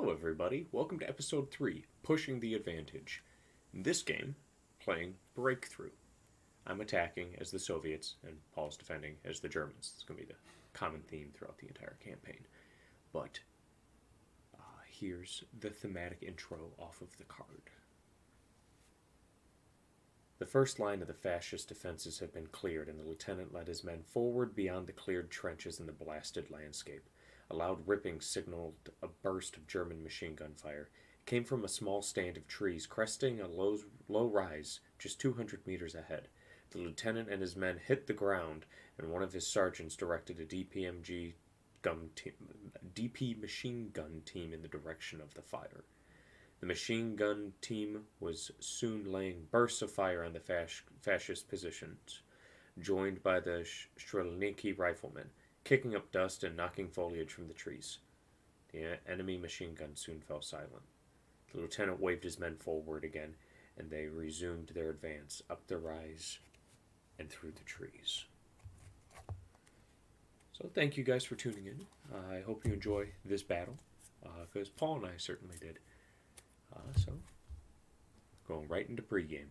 Hello everybody, welcome to episode 3, Pushing the Advantage. In this game, playing Breakthrough. I'm attacking as the Soviets, and Paul's defending as the Germans. It's going to be the common theme throughout the entire campaign. But, here's the thematic intro off of the card. The first line of the fascist defenses had been cleared, and the lieutenant led his men forward beyond the cleared trenches in the blasted landscape. A loud ripping signaled a burst of German machine gun fire. It came from a small stand of trees, cresting a low rise just 200 meters ahead. The lieutenant and his men hit the ground, and one of his sergeants directed a DP machine gun team in the direction of the fire. The machine gun team was soon laying bursts of fire on the fascist positions, joined by the Strelniki riflemen, kicking up dust and knocking foliage from the trees. The enemy machine gun soon fell silent. The lieutenant waved his men forward again, and they resumed their advance up the rise and through the trees. So thank you guys for tuning in. I hope you enjoy this battle, because Paul and I certainly did. So, going right into pregame.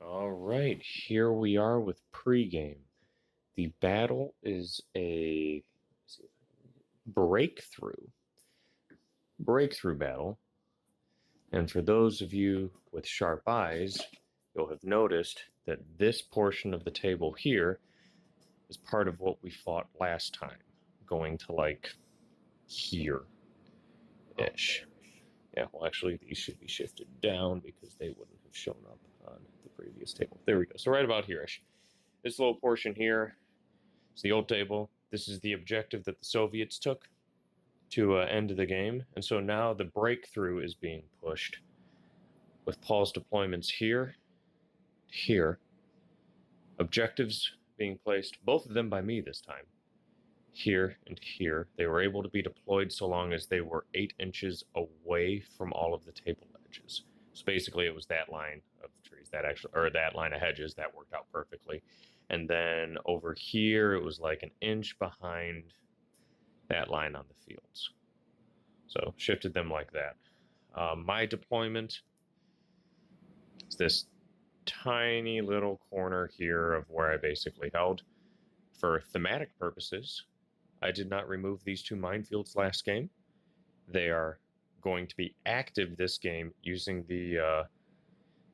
Alright, here we are with pregame. The battle is a breakthrough battle. And for those of you with sharp eyes, you'll have noticed that this portion of the table here is part of what we fought last time, going to like here-ish. Yeah, well actually these should be shifted down because they wouldn't have shown up on the previous table. There we go, so right about here-ish. This little portion here is the old table. This is the objective that the Soviets took to end the game, and so now the breakthrough is being pushed with Paul's deployments here, objectives being placed, both of them by me this time, here and here. They were able to be deployed so long as they were 8 inches away from all of the table edges. So basically it was that line of trees, that line of hedges, that worked out perfectly. And then over here it was like an inch behind that line on the fields. So shifted them like that. My deployment is this tiny little corner here of where I basically held. For thematic purposes, I did not remove these 2 minefields last game. They are going to be active this game using the, I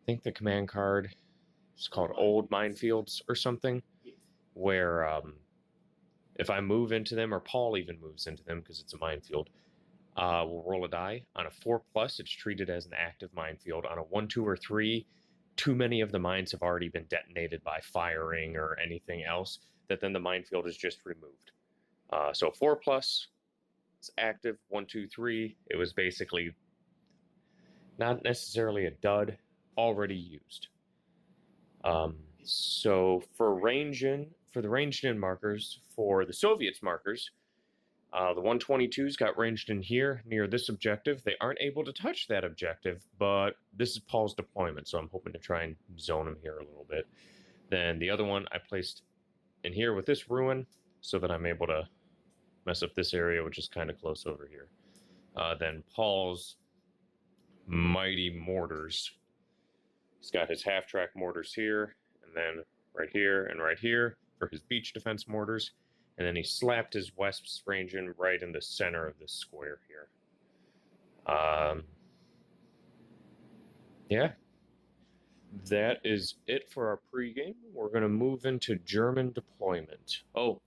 think the command card is called Old Minefields or something, where if I move into them, or Paul even moves into them because it's a minefield, we'll roll a die. On a 4+, it's treated as an active minefield. On a 1, 2, or 3, too many of the mines have already been detonated by firing or anything else, that then the minefield is just removed. So 4+, it's active. 1, 2, 3, it was basically not necessarily a dud, already used. So for the ranged in markers, for the Soviets markers, the 122s got ranged in here near this objective. They aren't able to touch that objective, but this is Paul's deployment, so I'm hoping to try and zone him here a little bit. Then the other one I placed in here with this ruin so that I'm able to mess up this area, which is kind of close over here. Then Paul's mighty mortars. He's got his half-track mortars here, and then right here for his beach defense mortars. And then he slapped his Wesps range in right in the center of this square here. Yeah. That is it for our pregame. We're going to move into German deployment. Oh.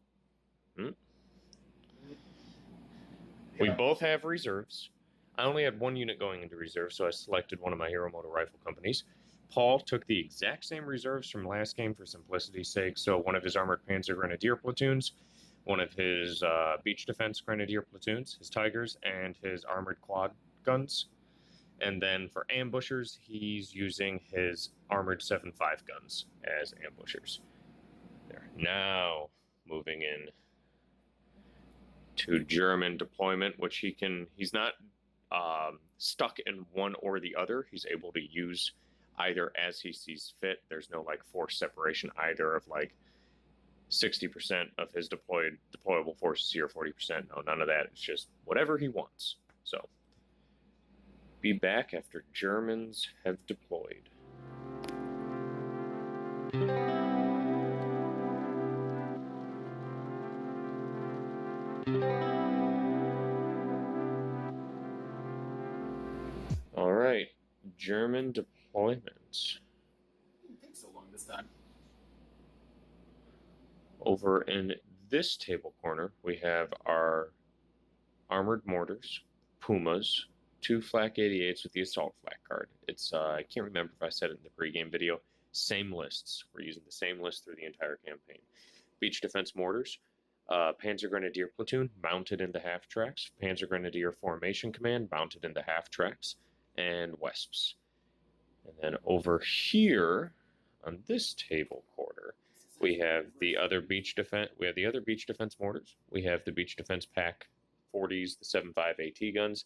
We both have reserves. I only had 1 unit going into reserve, so I selected one of my Hero Motor Rifle companies. Paul took the exact same reserves from last game for simplicity's sake, so one of his Armored Panzer Grenadier platoons, one of his Beach Defense Grenadier platoons, his Tigers, and his Armored Quad guns. And then for ambushers, he's using his Armored 7.5 guns as ambushers. There. Now, moving in to German deployment, which he's not stuck in one or the other. He's able to use either as he sees fit. There's no like force separation either of like 60% of his deployable forces here, 40%. No, none of that. It's just whatever he wants. So, be back after Germans have deployed. All right, German deployment. Didn't take so long this time. Over in this table corner, we have our armored mortars, Pumas, 2 Flak 88s with the assault flak card. It's I can't remember if I said it in the pregame video. Same lists. We're using the same list through the entire campaign. Beach defense mortars, Panzer Grenadier platoon mounted in the half tracks, Panzer Grenadier formation command mounted in the half tracks, and Wesps. And then over here on this table corner, we have the other beach defense. We have the other beach defense mortars. We have the beach defense pack 40s, the 7.5 AT guns,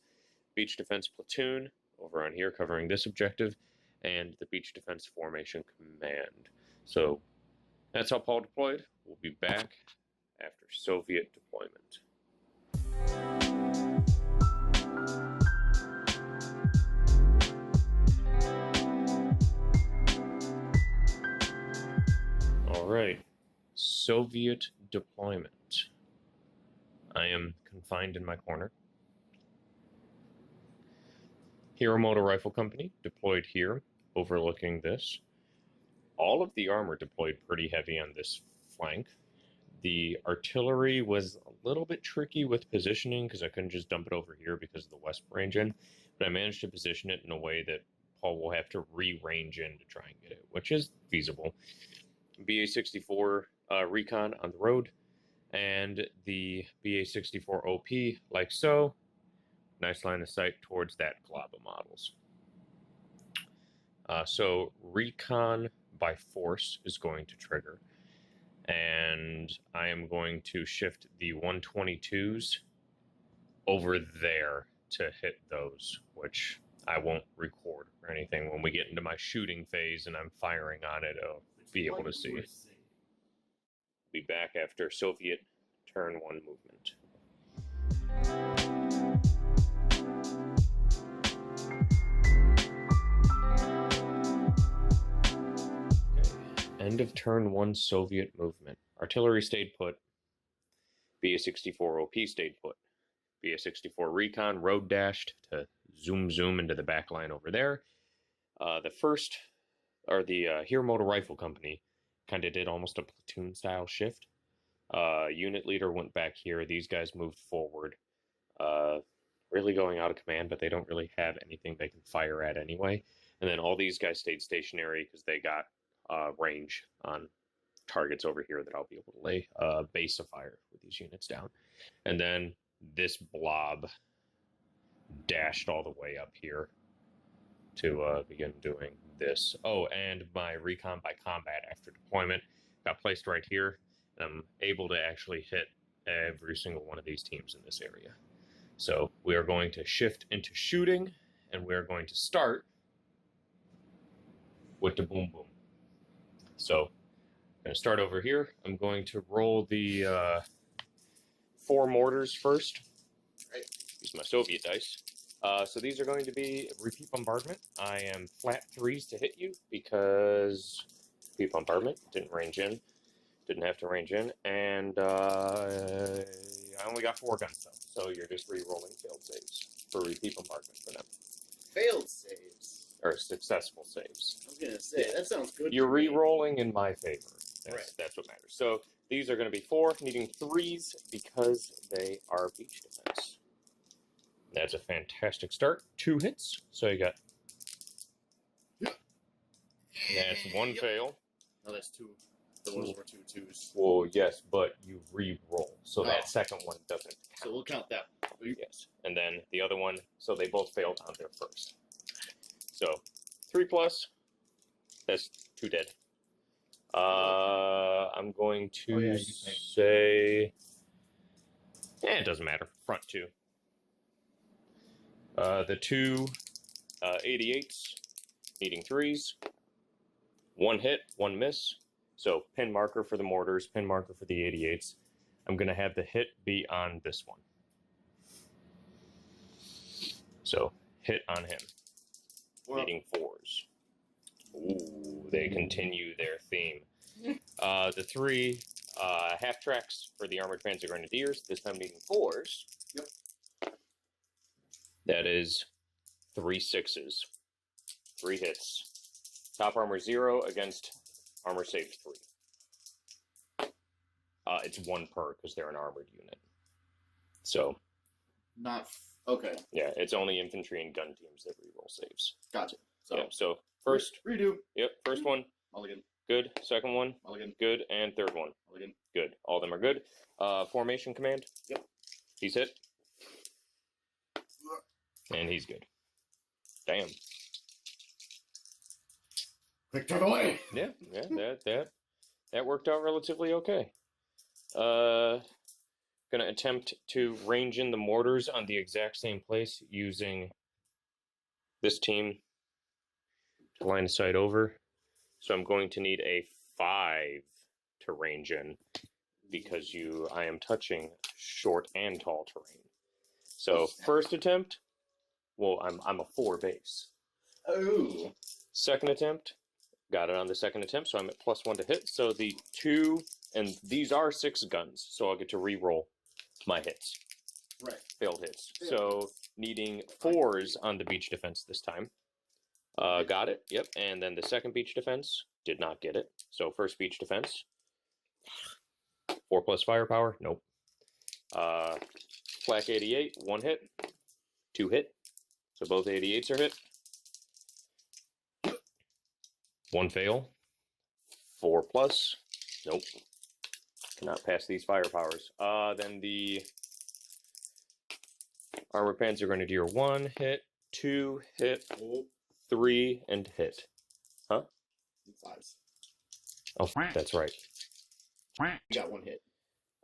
beach defense platoon over on here covering this objective, and the beach defense formation command. So that's how Paul deployed. We'll be back after Soviet deployment. All right, Soviet deployment. I am confined in my corner. Hero Motor Rifle Company deployed here, overlooking this. All of the armor deployed pretty heavy on this flank. The artillery was a little bit tricky with positioning because I couldn't just dump it over here because of the west range in, but I managed to position it in a way that Paul will have to re-range in to try and get it, which is feasible. BA-64 Recon on the road, and the BA-64 OP like so. Nice line of sight towards that glob of models. So Recon by force is going to trigger, and I am going to shift the 122s over there to hit those, which I won't record or anything. When we get into my shooting phase and I'm firing on it, I'll be able to see. Be back after Soviet turn 1 movement. End of turn 1 Soviet movement. Artillery stayed put. BA-64 OP stayed put. BA-64 Recon road dashed to zoom into the back line over there. The Hero Motor Rifle Company kind of did almost a platoon style shift. Unit leader went back here. These guys moved forward. Really going out of command, but they don't really have anything they can fire at anyway. And then all these guys stayed stationary because they got range on targets over here that I'll be able to lay a base of fire with these units down. And then this blob dashed all the way up here to begin doing this. Oh, and my recon by combat after deployment got placed right here. I'm able to actually hit every single one of these teams in this area. So we are going to shift into shooting, and we are going to start with the boom boom. So I'm going to start over here. I'm going to roll the 4 mortars first. Right. Use my Soviet dice. So these are going to be repeat bombardment. I am flat 3s to hit you because repeat bombardment didn't range in. Didn't have to range in. And I only got 4 guns though. So you're just re-rolling failed saves for repeat bombardment for them. Failed saves? Or successful saves. I was going to say, that sounds good. You're re-rolling in my favor. Right. That's what matters. So these are going to be 4, needing 3s because they are beach defense. That's a fantastic start. 2 hits. So you got... That's 1 fail. No, that's 2. Those were 2 2s. Well, yes, but you re-roll. So that second one doesn't count. So we'll count that one. Yes. And then the other one, so they both failed on their first. So 3+, that's 2 dead. I'm going to say... it doesn't matter. Front 2. The 2 88s needing 3s. 1 hit, 1 miss. So pin marker for the mortars, pin marker for the 88s. I'm going to have the hit be on this one. So hit on him. Needing 4s. Ooh, they continue their theme. The 3 half tracks for the Armored Panzer Grenadiers, this time needing 4s. Yep. That is 3 6s. 3 hits. Top armor 0 against armor saved 3. It's 1 per because they're an armored unit. So. Not. Okay. Yeah, it's only infantry and gun teams that reroll saves. Gotcha. So. Yeah, so first. Redo. Yep, first one. Mulligan. Good. Second one. Mulligan. Good. And third one. Mulligan. Good. All of them are good. Formation command. Yep. He's hit. And he's good. Damn. Quick turn away. Yeah, that worked out relatively okay. Gonna attempt to range in the mortars on the exact same place using this team to line of sight over. So I'm going to need a 5 to range in because I am touching short and tall terrain. So first attempt, well, I'm a 4 base. Oh. Second attempt, got it on the second attempt, so I'm at +1 to hit. So the 2, and these are 6 guns, so I'll get to re-roll my hits. Right. Failed hits. So needing 4s on the beach defense this time. Got it, yep. And then the second beach defense, did not get it. So first beach defense. 4+ firepower, nope. Flak 88, 1 hit. 2 hit. So both 88s are hit. 1 fail. 4+. Nope. Cannot pass these firepowers. Then the Armored Panzer Grenadier 1 hit, 2 hit, 3 and hit. Huh? 5s. Oh, that's right. You got 1 hit.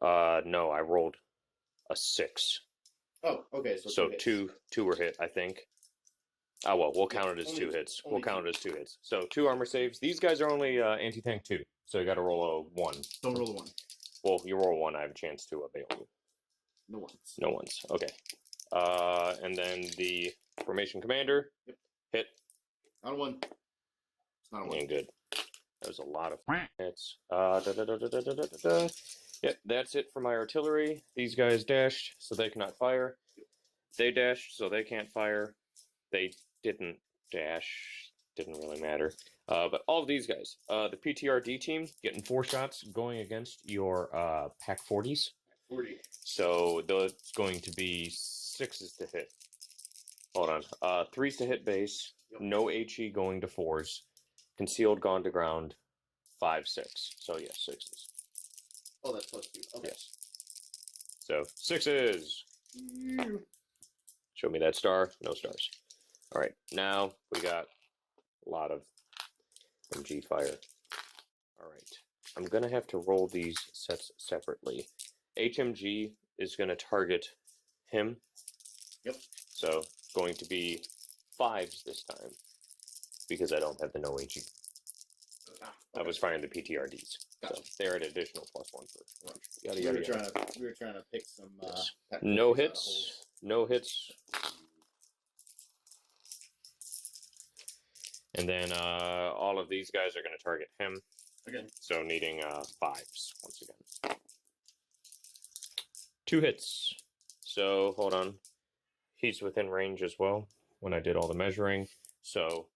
No, I rolled a 6. Oh, okay. So two were hit, I think. Oh well, we'll count it as only 2 hits. only We'll count it as 2 hits. So 2 armor saves. These guys are only anti-tank 2, so you got to roll a 1. Don't roll a 1. Well, you roll 1, I have a chance to bail you. No ones. No ones. Okay. And then the formation commander. Yep. Hit. Not a 1. It's not a 1. And good. That was a lot of hits. Yep, that's it for my artillery. These guys dashed, so they cannot fire. They dashed, so they can't fire. They didn't dash. Didn't really matter. But all of these guys. The PTRD team getting 4 shots going against your Pack 40s. 40. So those going to be 6s to hit. Hold on. 3s to hit base. Yep. No HE going to 4s. Concealed gone to ground. 5, 6. So yes, 6s. Oh, that's +2. Okay. Yes. So 6s. Show me that star. No stars. All right. Now we got a lot of MG fire. All right. I'm going to have to roll these sets separately. HMG is going to target him. Yep. So going to be 5s this time because I don't have the no HE. I was firing the PTRDs. Gotcha. So they're an additional +1 for Right. yada We yada were yada. trying to pick some. Yes. Pack No 40s out of hits. holes. No hits. And then all of these guys are going to target him. Okay. So needing 5s once again. 2 hits. So hold on. He's within range as well when I did all the measuring. So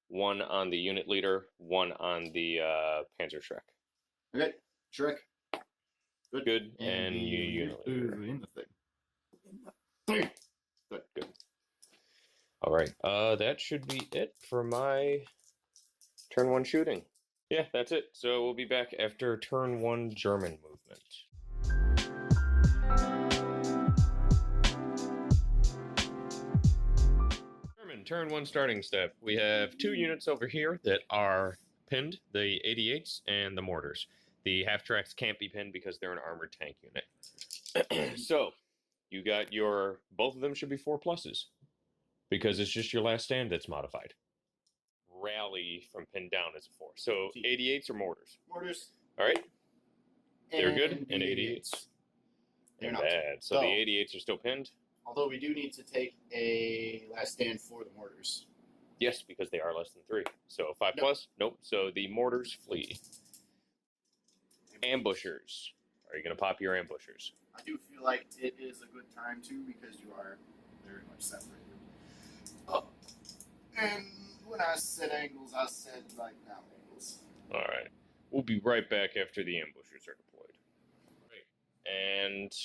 1 on the unit leader, 1 on the Panzer Shrek. Okay. Shrek. Good. And you unit leader. In the thing. Good. All right. That should be it for my turn 1 shooting. Yeah, that's it. So we'll be back after turn 1 German movement. German, turn 1 starting step. We have 2 units over here that are pinned, the 88s and the mortars. The half-tracks can't be pinned because they're an armored tank unit. So, you got both of them should be 4 pluses. Because it's just your last stand that's modified. rally from pinned down is a 4. So T. 88s or mortars? Mortars. All right. They're good. And the 88s. They're And not. bad. So So- the 88s are still pinned? Although we do need to take a last stand for the mortars. Yes, because they are less than 3. So 5 No. plus? Nope. So the mortars flee. Ambushers. Are you going to pop your ambushers? I do feel like it is a good time to because you are very much separated. Oh. And when I said angles, I said like now angles. All right. We'll be right back after the ambushers are deployed. Right. And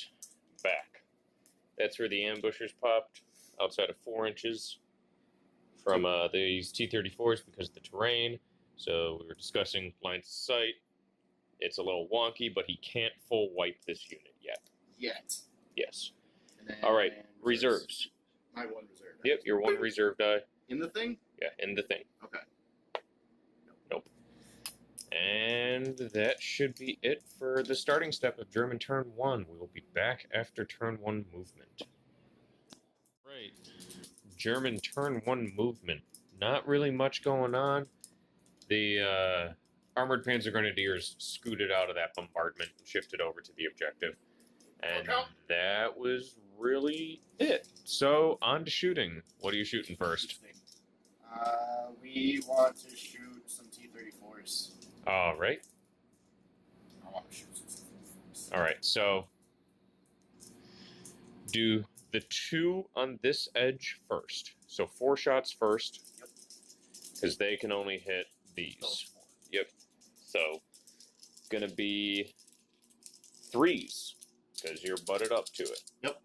back. That's where the ambushers popped, outside of 4 inches from these T-34s because of the terrain. So we were discussing lines of sight. It's a little wonky, but he can't full wipe this unit yet. Yet. Yes. And then All right. Reserves. My one reserve. Yep, your 1 reserve die. In the thing? Yeah, in the thing. Okay. Nope. And that should be it for the starting step of German turn 1. We will be back after turn 1 movement. Right. German turn 1 movement. Not really much going on. The armored Panzer Grenadiers scooted out of that bombardment and shifted over to the objective. And that was really it. So, on to shooting. What are you shooting first? We want to shoot some T-34s. All right. I want to shoot some T-34s. All right. So, do the 2 on this edge first. So 4 shots first. Yep. Because they can only hit these. Yep. So, gonna be 3s. Because you're butted up to it. Yep.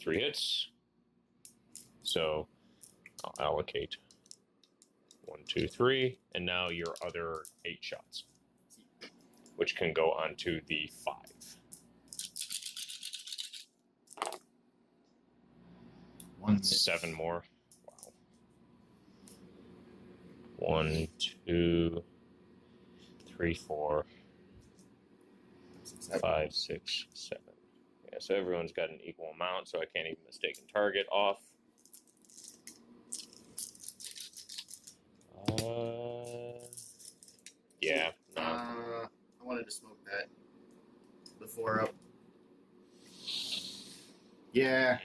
3 hits. So, I'll allocate 1, 2, 3. And now your other 8 shots. Which can go onto the 5. One 7 more. Wow. 1, 2, 3, 4, 5, 6, 7. Yeah, so everyone's got an equal amount, so I can't even mistake a target off. Yeah. No. I wanted to smoke that. The 4 up. Yeah.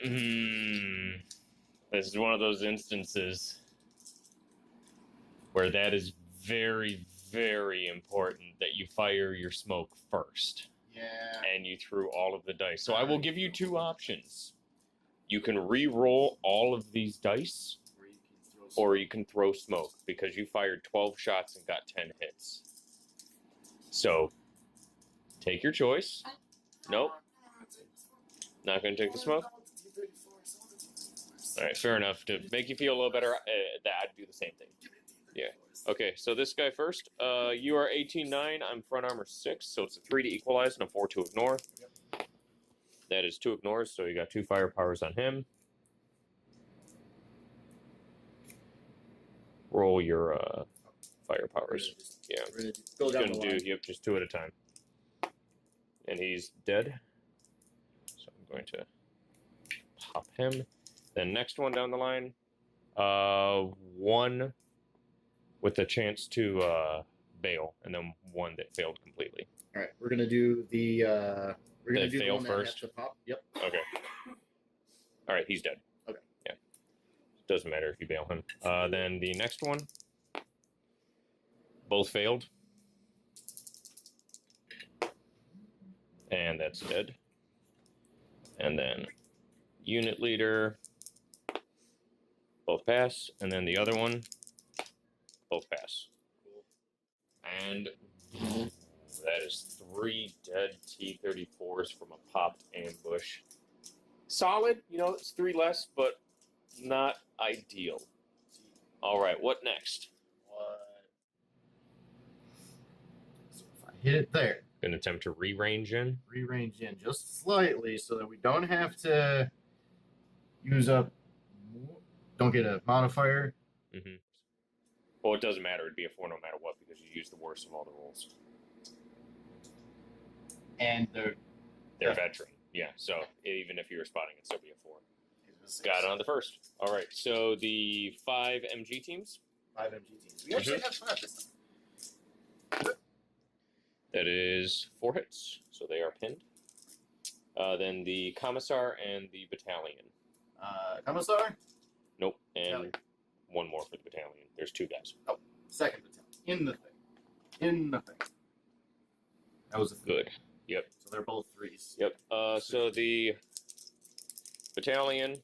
This is one of those instances where that is very, very important that you fire your smoke first. Yeah. And you threw all of the dice. So I will give you 2 options. You can re-roll all of these dice, or you can throw smoke, because you fired 12 shots and got 10 hits. So, take your choice. Nope. Not going to take the smoke? Alright, fair enough. To make you feel a little better, I'd do the same thing. Yeah. Okay, so this guy first. You are 18-9. I'm front armor 6, so it's a 3 to equalize and a 4 to ignore. That is 2 ignores, so you got 2 fire powers on him. Roll your fire powers. Yeah. Go He's down going the to line. do, yep, just 2 at a time. And he's dead. So I'm going to pop him. Then next one down the line. 1 with a chance to bail, and then 1 that failed completely. All right, we're gonna do the. We're gonna They do the fail one that has first? to pop. Yep. Okay. All right, he's dead. Okay. Yeah. Doesn't matter if you bail him. Then the next one. Both failed. And that's dead. And then unit leader. Both pass. And then the other one. Both pass. And that is 3 dead T-34s from a popped ambush. Solid, it's 3 less, but not ideal. All right, what next? So if I hit it there, An attempt to re-range in. re-range in just slightly so that we don't have to use up. Don't get a modifier. Mm-hmm. Well, it doesn't matter. It'd be a 4 no matter what because you use the worst of all the rolls. And They're veteran. Yeah, so even if you were spotting, it'd still be a 4. Got it on the first. All right, so the 5 MG teams. 5 MG teams. We actually have 5 this time. That is 4 hits, so they are pinned. Then the commissar and the battalion. Commissar? Nope, and Battalion. 1 more for the battalion. There's 2 guys. Oh, second battalion. In the thing. That was a thing. Good. Yep. So they're both 3s. Yep. So the battalion,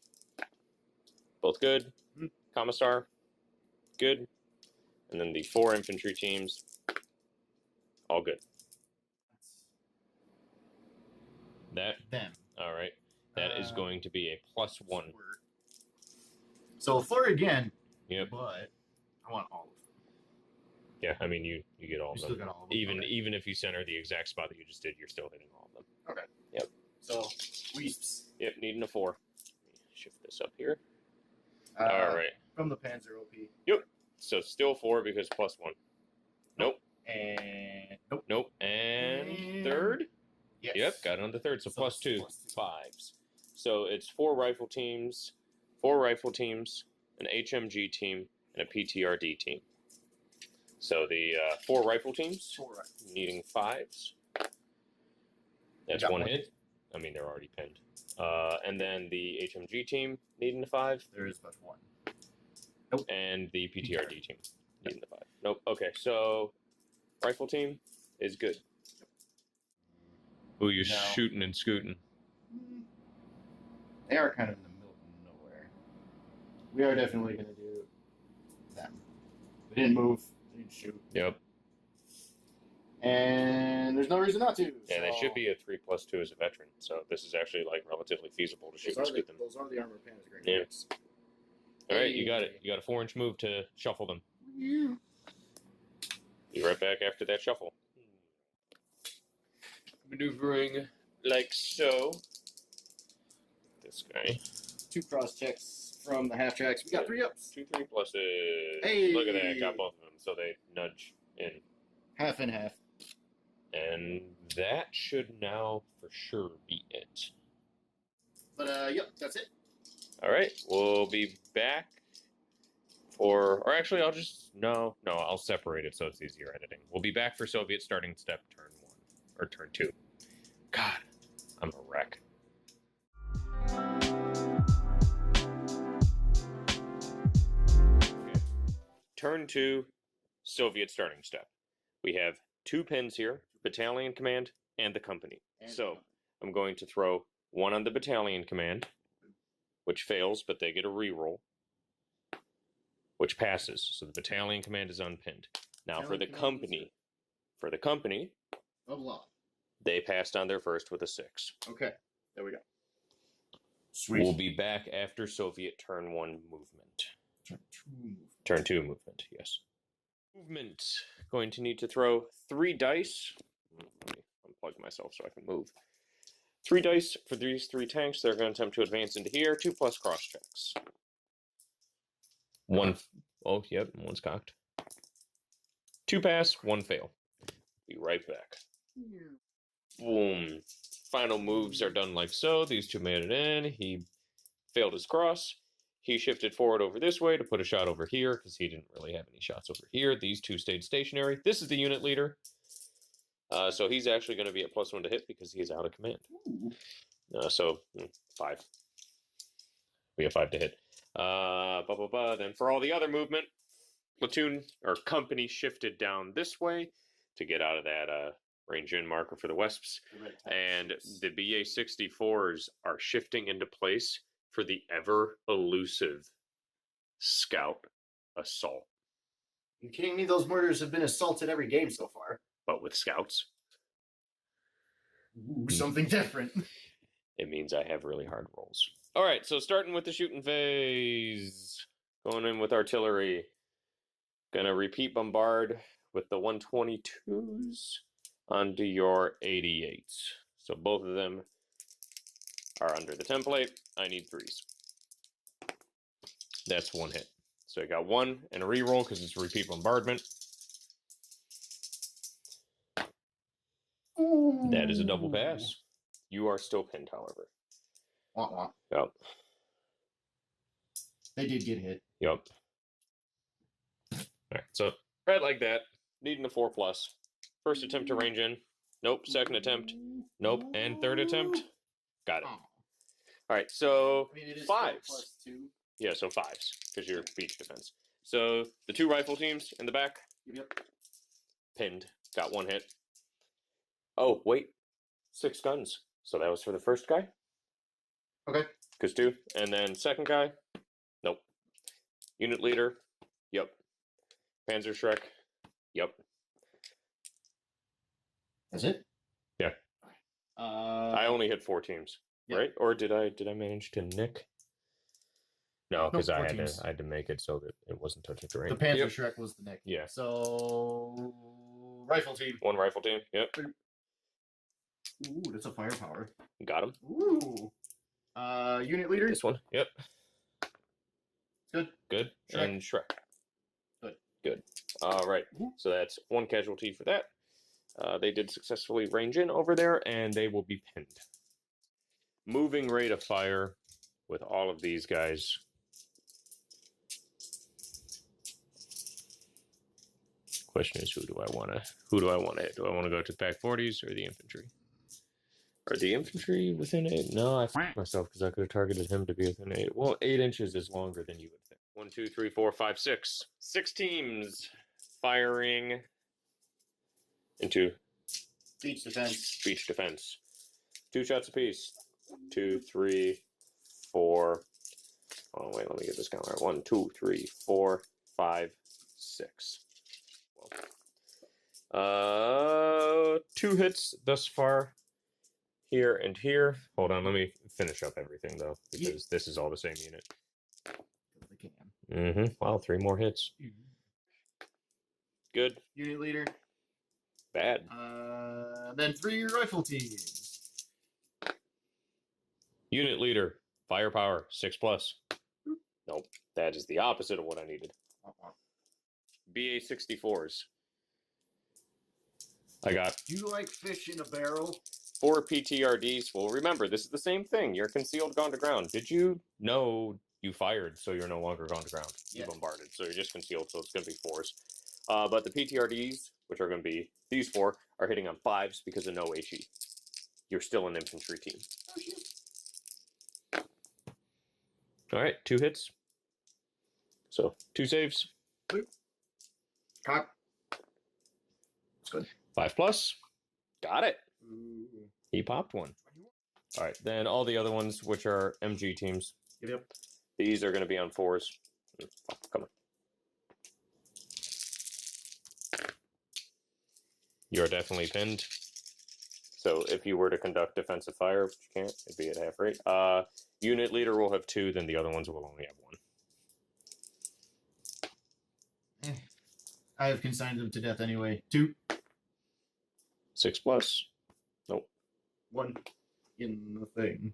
both good. Mhm. Commissar, good. And then the 4 infantry teams, all good. That, Them. all right. That is going to be a +1. So 4 again. Yep. But I want all of them. Yeah, I mean, you get all You of still them. got all of them. Even if you center the exact spot that you just did, you're still hitting all of them. Okay. Yep. So, Weeps. Yep, needing a 4. Shift this up here. All right. From the Panzer OP. Yep. So still 4 because +1. Nope. And nope. Nope. And third? Yes. Yep, got it on the third. So, So +2. +2. 5s. So it's 4 rifle teams, an HMG team, and a PTRD team. So the 4 rifle teams 4 rifles. needing 5s. That's Got 1 one hit. I mean, they're already pinned. And then the HMG team needing a 5. There is but 1. And the PTRD team needing the 5. Nope. Okay, so rifle team is good. Who you No. shooting and scooting? They are kind of in the middle of nowhere. We are definitely going to do them. They didn't move. They didn't shoot. Yep. And there's no reason not to. And they should be a 3+2 as a veteran, so this is actually like relatively feasible to shoot and scoot them. Those are the armored pants. Great. Yeah. All right, you got it. You got a 4-inch move to shuffle them. Yeah. Be right back after that shuffle. Maneuvering like so. This guy. 2 cross checks from the half tracks. We got 3 ups. 2 3 pluses. Hey! Look at that. Got both of them, so they nudge in. Half and half. And that should now for sure be it. But, yep, that's it. All right, we'll be back or actually, I'll just I'll separate it so it's easier editing. We'll be back for Soviet starting step turn 1 or turn 2. God, I'm a wreck. Okay. Turn 2, Soviet starting step. We have 2 pins here: battalion command and the company. So I'm going to throw 1 on the battalion command, which fails, but they get a reroll, which passes. So the battalion command is unpinned. Now for the company, Of law. they passed on their first with a 6. Okay, there we go. Sweet. We'll be back after Soviet turn 1 movement. Turn 2 movement. Turn 2 movement, yes. Movement. Going to need to throw 3 dice. Let me unplug myself so I can move. 3 dice for these 3 tanks. They're going to attempt to advance into here. 2 plus cross checks. 1. Oh, yep, 1's cocked. 2 pass, 1 fail. Be right back. Boom. Final moves are done like so. These 2 made it in. He failed his cross. He shifted forward over this way to put a shot over here because he didn't really have any shots over here. These 2 stayed stationary. This is the unit leader. So he's actually going to be at +1 to hit because he's out of command. So 5. We have 5 to hit. Then for all the other movement, platoon or company shifted down this way to get out of that range in marker for the Wesps. And the BA-64s are shifting into place for the ever elusive scout assault. You kidding me? Those mortars have been assaulted every game so far. But with scouts, Ooh, something different. it means I have really hard rolls. All right, so starting with the shooting phase. Going in with artillery. Gonna repeat bombard with the 122s onto your 88s. So both of them are under the template. I need 3s. That's 1 hit. So I got 1 and a reroll because it's a repeat bombardment. Ooh. That is a double pass. You are still pinned, however. Wah, wah. Yep. They did get hit. Yup. Alright, so right like that. Needing a 4+. First attempt to range in. Nope. Second attempt. Nope. And third attempt. Got it. Oh. Alright, so I mean, it is fives. +2. Yeah, so fives, because you're beach defense. So the 2 rifle teams in the back. Yep. Pinned. Got 1 hit. Oh, wait. 6 guns. So that was for the first guy? Okay. Because 2. And then second guy? Nope. Unit leader? Yep. Panzer Shrek? Yep. That's it? Yeah. I only hit 4 teams, right? Or did I manage to nick? No, because I had to make it so that it wasn't touching terrain. The Panzer Shrek was the nick. Yeah. So rifle team. 1 rifle team. Yep. Ooh, that's a firepower. Got him. Ooh. Unit leader. This one. Yep. Good. Good. Shrek. And Shrek. Good. Good. All right. So that's 1 casualty for that. They did successfully range in over there, and they will be pinned. Moving rate of fire with all of these guys. Question is, who do I want to hit? Do I want to go to the pack 40s or the infantry? Are the infantry within 8? No, I f***ed myself because I could have targeted him to be within 8. Well, 8 inches is longer than you would think. 1, 2, 3, 4, 5, 6. 6 teams firing into Beach defense. beach defense. 2 shots apiece. 2, 3, 4. Oh, wait, let me get this count right. 1, 2, 3, 4, 5, 6. 2 hits thus far. Here and here. Hold on, let me finish up everything though, because this is all the same unit. They can. Mm-hmm. Wow, 3 more hits. Good. Unit leader. Bad. Then 3 rifle teams. Unit leader. Firepower 6+. Nope. That is the opposite of what I needed. BA 64s. I got. Do you like fish in a barrel? 4 PTRDs. Well, remember, this is the same thing. You're concealed, gone to ground. Did you know you fired, so you're no longer gone to ground? You bombarded, so you're just concealed, so it's going to be 4s. But the PTRDs, which are going to be these 4, are hitting on 5s because of no HE. You're still an infantry team. All right, 2 hits. So 2 saves. Cock. That's good. 5+. Got it. Ooh. He popped 1. All right, then all the other ones, which are MG teams. Yep. These are going to be on 4s. Come on. You're definitely pinned. So if you were to conduct defensive fire, which you can't, it'd be at half rate. Unit leader will have 2, then the other ones will only have 1. I have consigned them to death anyway. 2. 6+. Nope. 1 in the thing.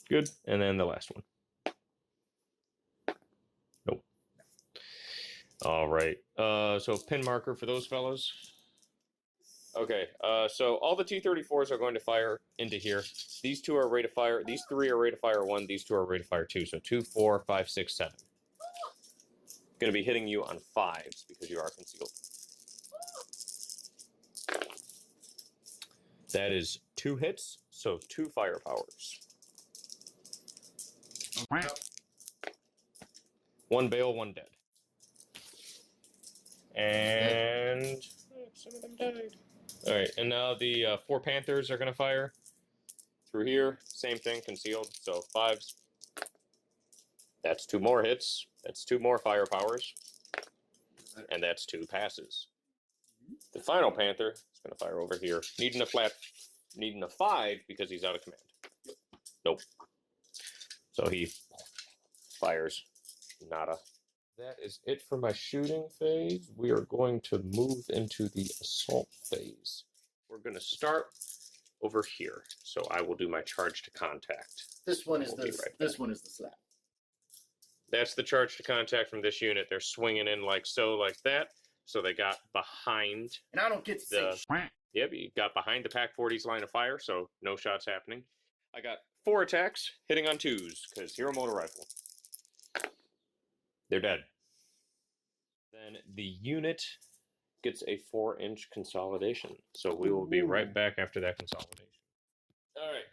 Good. And then the last one. Nope. All right. So pin marker for those fellows. Okay. So all the T-34s are going to fire into here. These 2 are rate of fire. These 3 are rate of fire 1. These 2 are rate of fire 2. So 2, 4, 5, 6, 7. Going to be hitting you on 5s because you are concealed. That is 2 hits, so 2 firepowers. 1 bale, 1 dead. And some of them died. All right, and now the 4 Panthers are going to fire through here. Same thing, concealed, so 5s. That's 2 more hits. That's 2 more firepowers. And that's 2 passes. The final Panther is going to fire over here. Needing a 5 because he's out of command. Nope. So he fires. Nada. That is it for my shooting phase. We are going to move into the assault phase. We're going to start over here. So I will do my charge to contact. This one is this one is the slap. That's the charge to contact from this unit. They're swinging in like so, like that. So they got behind. And I don't get to say Yep, you got behind the Pack 40's line of fire, so no shots happening. I got 4 attacks, hitting on 2s, because hero motor rifle. They're dead. Then the unit gets a 4-inch consolidation. So we will be right back after that consolidation. All right.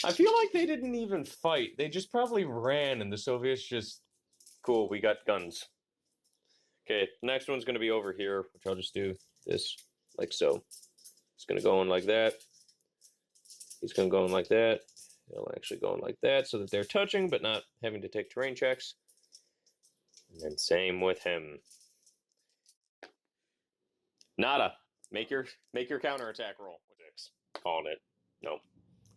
I feel like they didn't even fight. They just probably ran, and the Soviets just, cool, we got guns. Okay, next one's going to be over here, which I'll just do this, like so. It's going to go in like that. He's going to go in like that. He'll actually go in like that, so that they're touching, but not having to take terrain checks. And then same with him. Nada. Make your counterattack roll. Six. Calling it. No.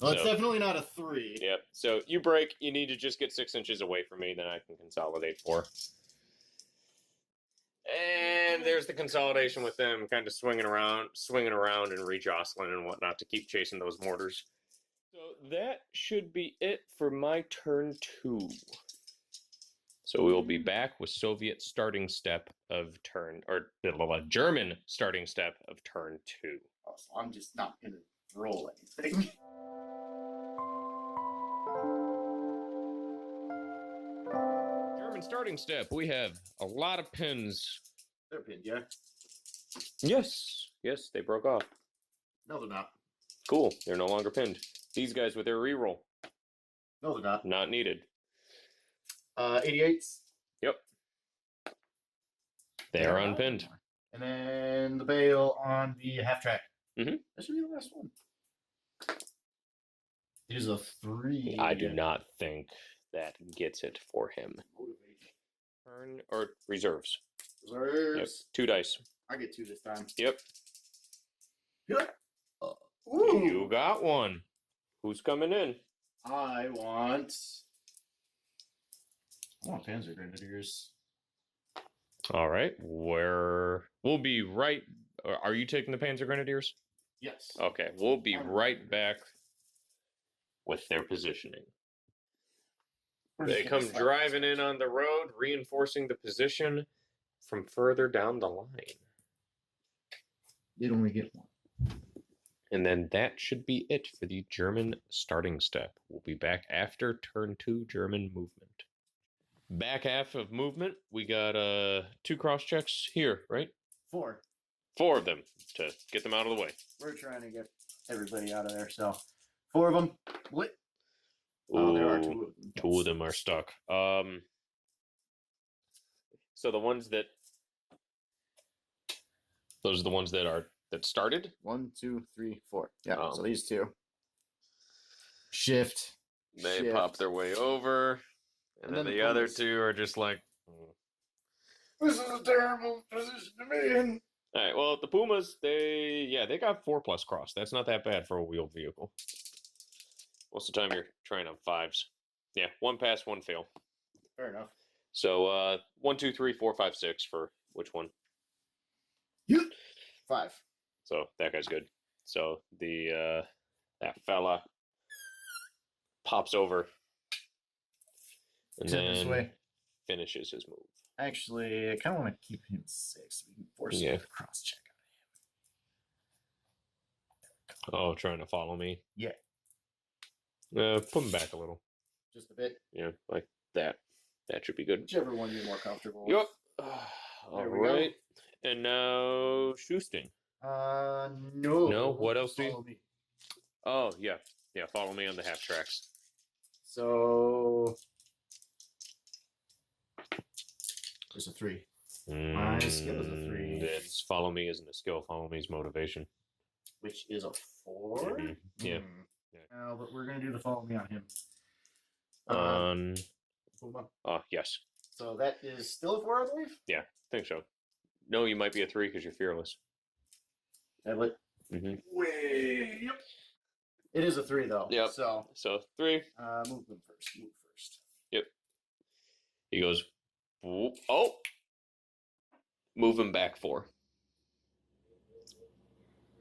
Well, it's definitely not a 3. Yep. So you break. You need to just get 6 inches away from me. Then I can consolidate 4. And there's the consolidation with them kind of swinging around and re-jostling and whatnot to keep chasing those mortars. So that should be it for my turn 2. So we will be back with Soviet starting step of turn, or German starting step of turn 2. Oh, so I'm just not going to roll anything. German starting step. We have a lot of pins. They're pinned, yeah? Yes. Yes, they broke off. No, they're not. Cool. They're no longer pinned. These guys with their reroll. No, they're not. Not needed. 88s. Yep. They are unpinned. And then the bale on the half track. Mm-hmm. That should be the last one. It is a 3. I do not think that gets it for him. Turn or reserves. Reserves. Yep. 2 dice. I get 2 this time. Yep. Ooh. You got 1. Who's coming in? I want Panzer Grenadiers. All right. We'll be right. Are you taking the Panzer Grenadiers? Yes. Okay. We'll be right back with their positioning. They come driving in on the road, reinforcing the position from further down the line. You'd only get 1. And then that should be it for the German starting step. We'll be back after turn 2 German movement. Back half of movement, we got 2 cross checks here, right? 4. 4 of them to get them out of the way. We're trying to get everybody out of there, so 4 of them. What? Oh, there are 2 of them. 2 of them are stuck. So the ones that those are the ones that started. 1, 2, 3, 4. Yeah. So Oh. these 2. Shift. They shift. pop their way over, and then the other Pumas. 2 are just like. This is a terrible position to be in. All right. Well, the Pumas, they got 4+ cross. That's not that bad for a wheeled vehicle. Most of the time, you're trying on 5s. Yeah, 1 pass, 1 fail. Fair enough. So 1, 2, 3, 4, 5, 6 for which one? 5. So that guy's good. So the that fella pops over and This then way. finishes his move. Actually, I kind of want to keep him 6 so we can force him to cross check on him. Oh, trying to follow me? Yeah. Put him back a little. Just a bit. Yeah, like that. That should be good. Whichever one you're more comfortable Yep. with. All There we go. right. And now Shoosting. No. No? What else do you- Follow me. Oh, yeah. Yeah, follow me on the half tracks. So there's a 3. My skill is a 3. It's follow me isn't a skill. Follow me is motivation. Which is a 4. Mhm. Yeah. Yeah. No, but we're gonna do the follow me on him. Puma. Yes. So that is still a 4, I believe. I think so. No, you might be a 3 because you're fearless. Edward. Mm-hmm. Yep. It is a 3 though. Yep. So So 3. move them first. Move first. He goes, whoop, oh! Move him back 4.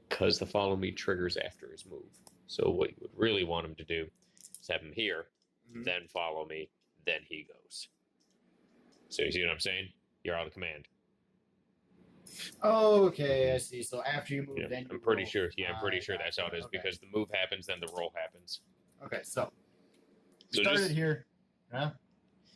Because the follow me triggers after his move. So what you would really want him to do is have him here, Mhm. then follow me, then he goes. So you see what I'm saying? You're out of command. Okay, I see. So after you move, Yeah, then you I'm pretty roll. sure. Yeah, I'm pretty sure that's how it is Okay. because the move happens, then the roll happens. Okay, so we So started just here. Huh?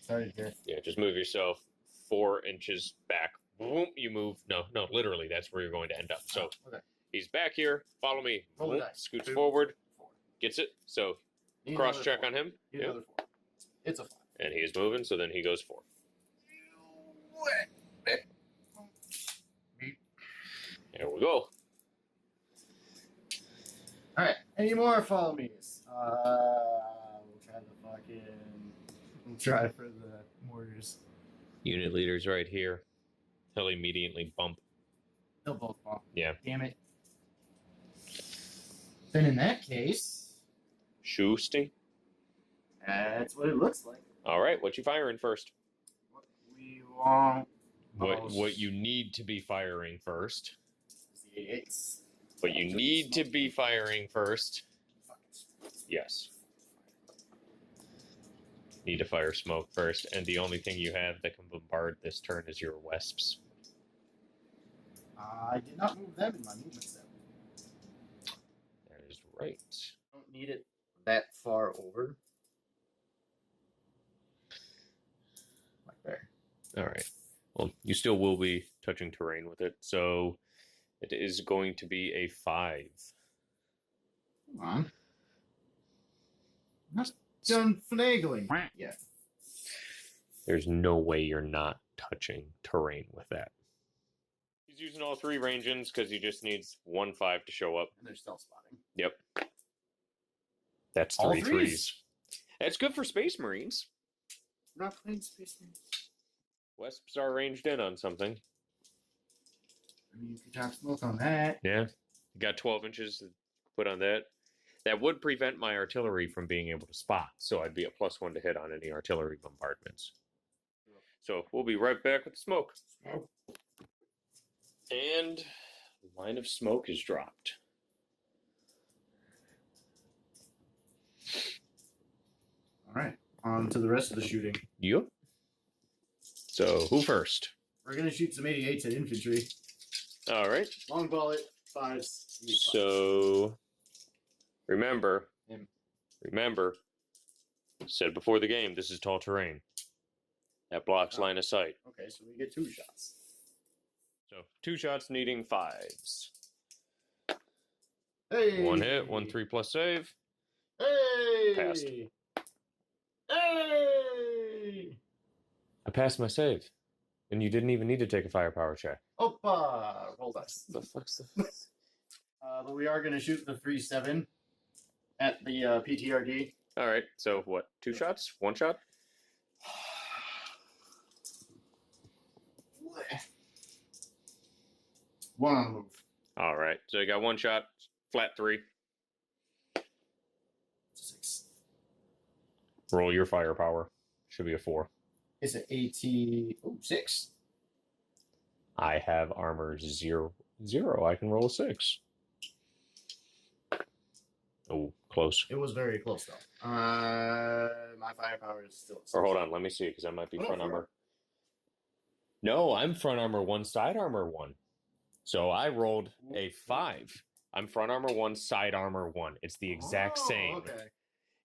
Sorry to hear. Yeah, just move yourself 4 inches back. Boom, you move. No, literally, that's where you're going to end up. So Okay. he's back here. Follow me. Roll the Boom, dice. scoots 2, forward. 4. Gets it. So Need cross another check 4. on him. Need another 4. It's a 5. And he is moving, so then he goes 4. There we go. Alright, any more follow me's? We'll try for the mortars. Unit leader's right here. He'll immediately bump. They'll both bump. Yeah. Damn it. Then in that case, Shoosting. that's what it looks like. All right, what you firing first? What we want. What you need to be firing first. The 8s. What you need to be firing first. Yes. Need to fire smoke first, and the only thing you have that can bombard this turn is your wesps. I did not move them in my movement step. That is right. Don't need it that far over. Like there. All right. Well, you still will be touching terrain with it, so it is going to be a 5. Come on. Not done finagling. Yeah. There's no way you're not touching terrain with that. He's using all 3 range-ins because he just needs 1 5 to show up. And they're stealth spotting. Yep. That's All 3 threes. 3s. That's good for Space Marines. We're not playing Space Marines. Wesps are ranged in on something. I mean, you could drop smoke on that. Yeah. You got 12 inches to put on that. That would prevent my artillery from being able to spot, so I'd be a +1 to hit on any artillery bombardments. So we'll be right back with the smoke. Smoke. And line of smoke is dropped. All right. On to the rest of the shooting. Yep. So who first? We're going to shoot some 88s at infantry. All right. Long bullet, 5s. So remember, Him. said before the game, this is tall terrain. That blocks line of sight. Okay, so we get 2 shots. So 2 shots needing 5s. Hey! 1 hit, 1 3+ save. Hey! Passed. Hey! I passed my save. And you didn't even need to take a firepower check. Opa! Roll dice. The fuck's the But we are going to shoot the 3-7 at the PTRD. All right. So what? 2 shots? 1 shot? One on the move. All right. So you got 1 shot, flat 3. 6. Roll your firepower. Should be a 4. It's an 80. Oh, 6. I have armor 0. I can roll a 6. Oh, close. It was very close, though. My firepower is still. Or hold on, let me see, because I might be front Oh, armor. No, I'm front armor 1, side armor 1. So I rolled a 5. I'm front armor 1, side armor 1. It's the exact same. Okay.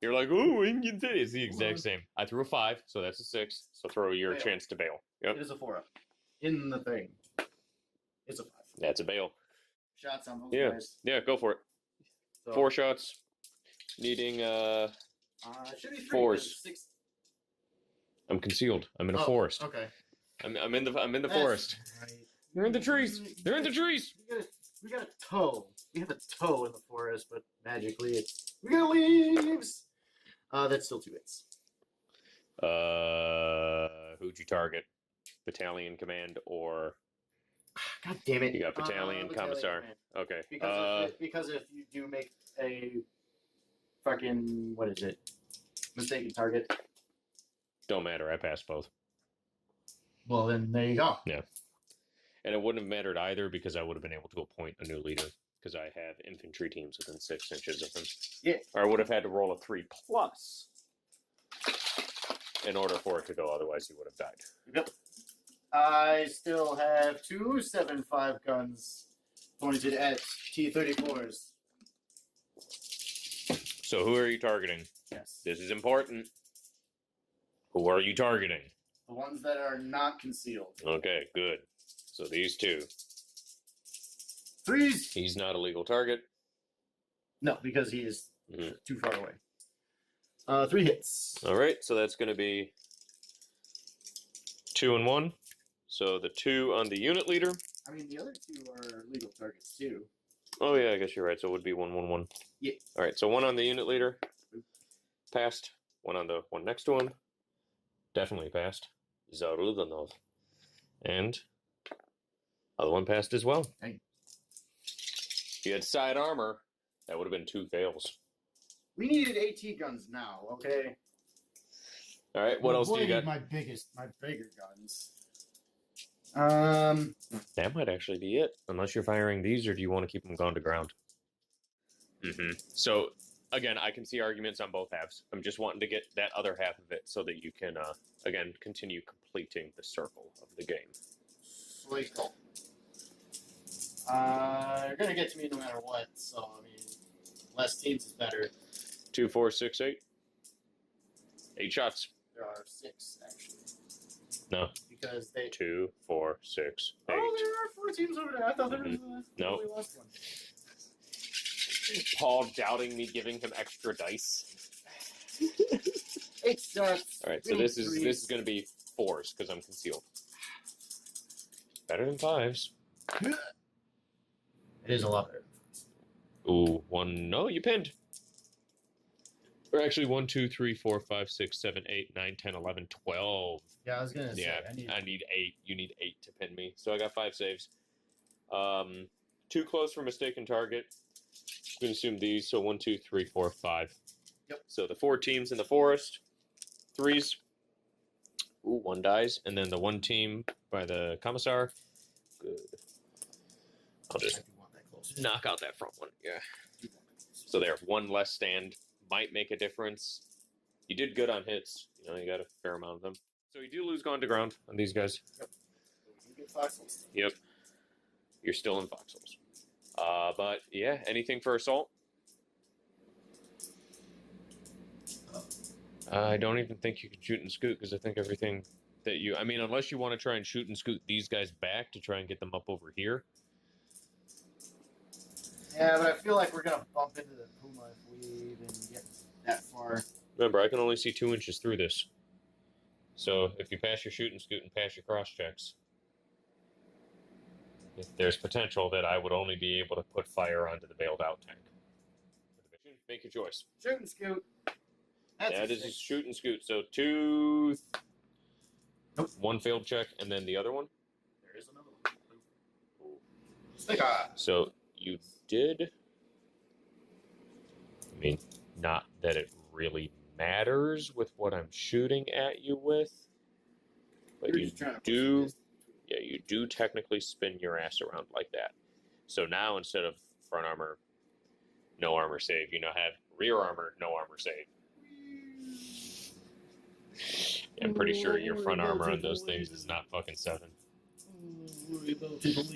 You're like, oh, it's the exact same. I threw a 5, so that's a 6. So throw your Bail. chance to bail. Yep, It is a 4-up. In the thing. It's a 5. that's a bail. Shots on those Yeah. guys. Yeah, go for it. So, 4 shots. Needing, it should be 3. 4s. 6. I'm concealed. I'm in a forest. Okay. I'm in the That's forest. Right. They're in the trees. They're in the trees. We got a toe. We have a toe in the forest, but magically we got leaves. That's still 2 hits. Who'd you target? Battalion command or God damn it! you got battalion commissar? command. Okay. Because if you do make a fucking what is it? Mistaken target. Don't matter. I passed both. Well, then there you go. And it wouldn't have mattered either because I would have been able to appoint a new leader because I have infantry teams within 6 inches of him. Yeah. Or I would have had to roll a 3+ in order for it to go. Otherwise, he would have died. Yep. I still have 2 7.5 guns pointed at T-34s. So who are you targeting? Yes. This is important. Who are you targeting? The ones that are not concealed. Okay, good. So these two. Threes. He's not a legal target. No, because he is Mhm. too far away. 3 hits. All right, so that's going to be 2 and 1. So the 2 on the unit leader. I mean, the other 2 are legal targets too. Oh yeah, I guess you're right. So it would be 1, 1, 1. Yeah. All right, so 1 on the unit leader. Passed. 1 on the one next to him. Definitely passed. Zarudanov. And other one passed as well. Dang. If you had side armor, that would have been 2 fails. We needed AT guns now, okay? All right, what else do you got? My bigger guns. That might actually be it, unless you're firing these, or do you want to keep them gone to ground? So, again, I can see arguments on both halves. I'm just wanting to get that other half of it so that you can, again, continue completing the circle of the game. Cycle. You're gonna get to me no matter what, so I mean, less teams is better. 2, 4, 6, 8. 8 shots. There are 6 actually. No. Because they. 2, 4, 6, 8. Oh, there are 4 teams over there. I thought there was No. only last one. Paul doubting me giving him extra dice. 8 shots. All right, so this is going to be 4s because I'm concealed. Better than 5s. It is a lot better. Ooh, 1. No, you pinned. Or actually, 1, 2, 3, 4, 5, 6, 7, 8, 9, 10, 11, 12. Yeah, I was gonna say. Yeah, I need 8. You need 8 to pin me. So I got 5 saves. Too close for mistaken target. I'm going to assume these. So 1, 2, 3, 4, 5. Yep. So the 4 teams in the forest. 3s. Ooh, 1 dies. And then the 1 team by the commissar. Good. I'll just knock out that front one. Yeah. So there, 1 less stand might make a difference. You did good on hits. You know, you got a fair amount of them. So you do lose going to ground on these guys. Yep. You get foxholes. Yep. You're still in foxholes. But yeah, anything for assault? I don't even think you can shoot and scoot because I think everything that you... I mean, unless you want to try and shoot and scoot these guys back to try and get them up over here. Yeah, but I feel like we're going to bump into the Puma if we even get that far. Remember, I can only see 2 inches through this. So if you pass your shoot and scoot and pass your cross checks, there's potential that I would only be able to put fire onto the bailed out tank. Make your choice. Shoot and scoot. That is a shoot and scoot. So 2... Nope. 1 failed check, and then the other one? There is another one. So you did... I mean, not that it really matters with what I'm shooting at you with, but you do... Yeah, you do technically spin your ass around like that. So now instead of front armor, no armor save, you now have rear armor, no armor save. Yeah, I'm pretty sure your front armor on those things is not fucking 7.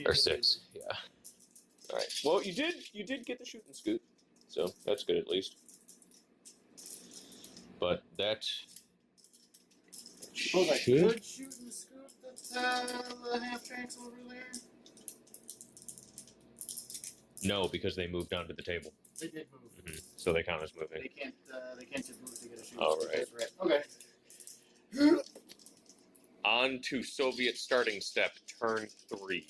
Or 6, yeah. Alright. Well, you did get the shoot and scoot. So that's good at least. But that suppose I could shoot and scoot the half tanks over there. No, because they moved onto the table. They did move. So they count as moving. They can't just move to get a shoot. All right. Okay. On to Soviet starting step, turn 3.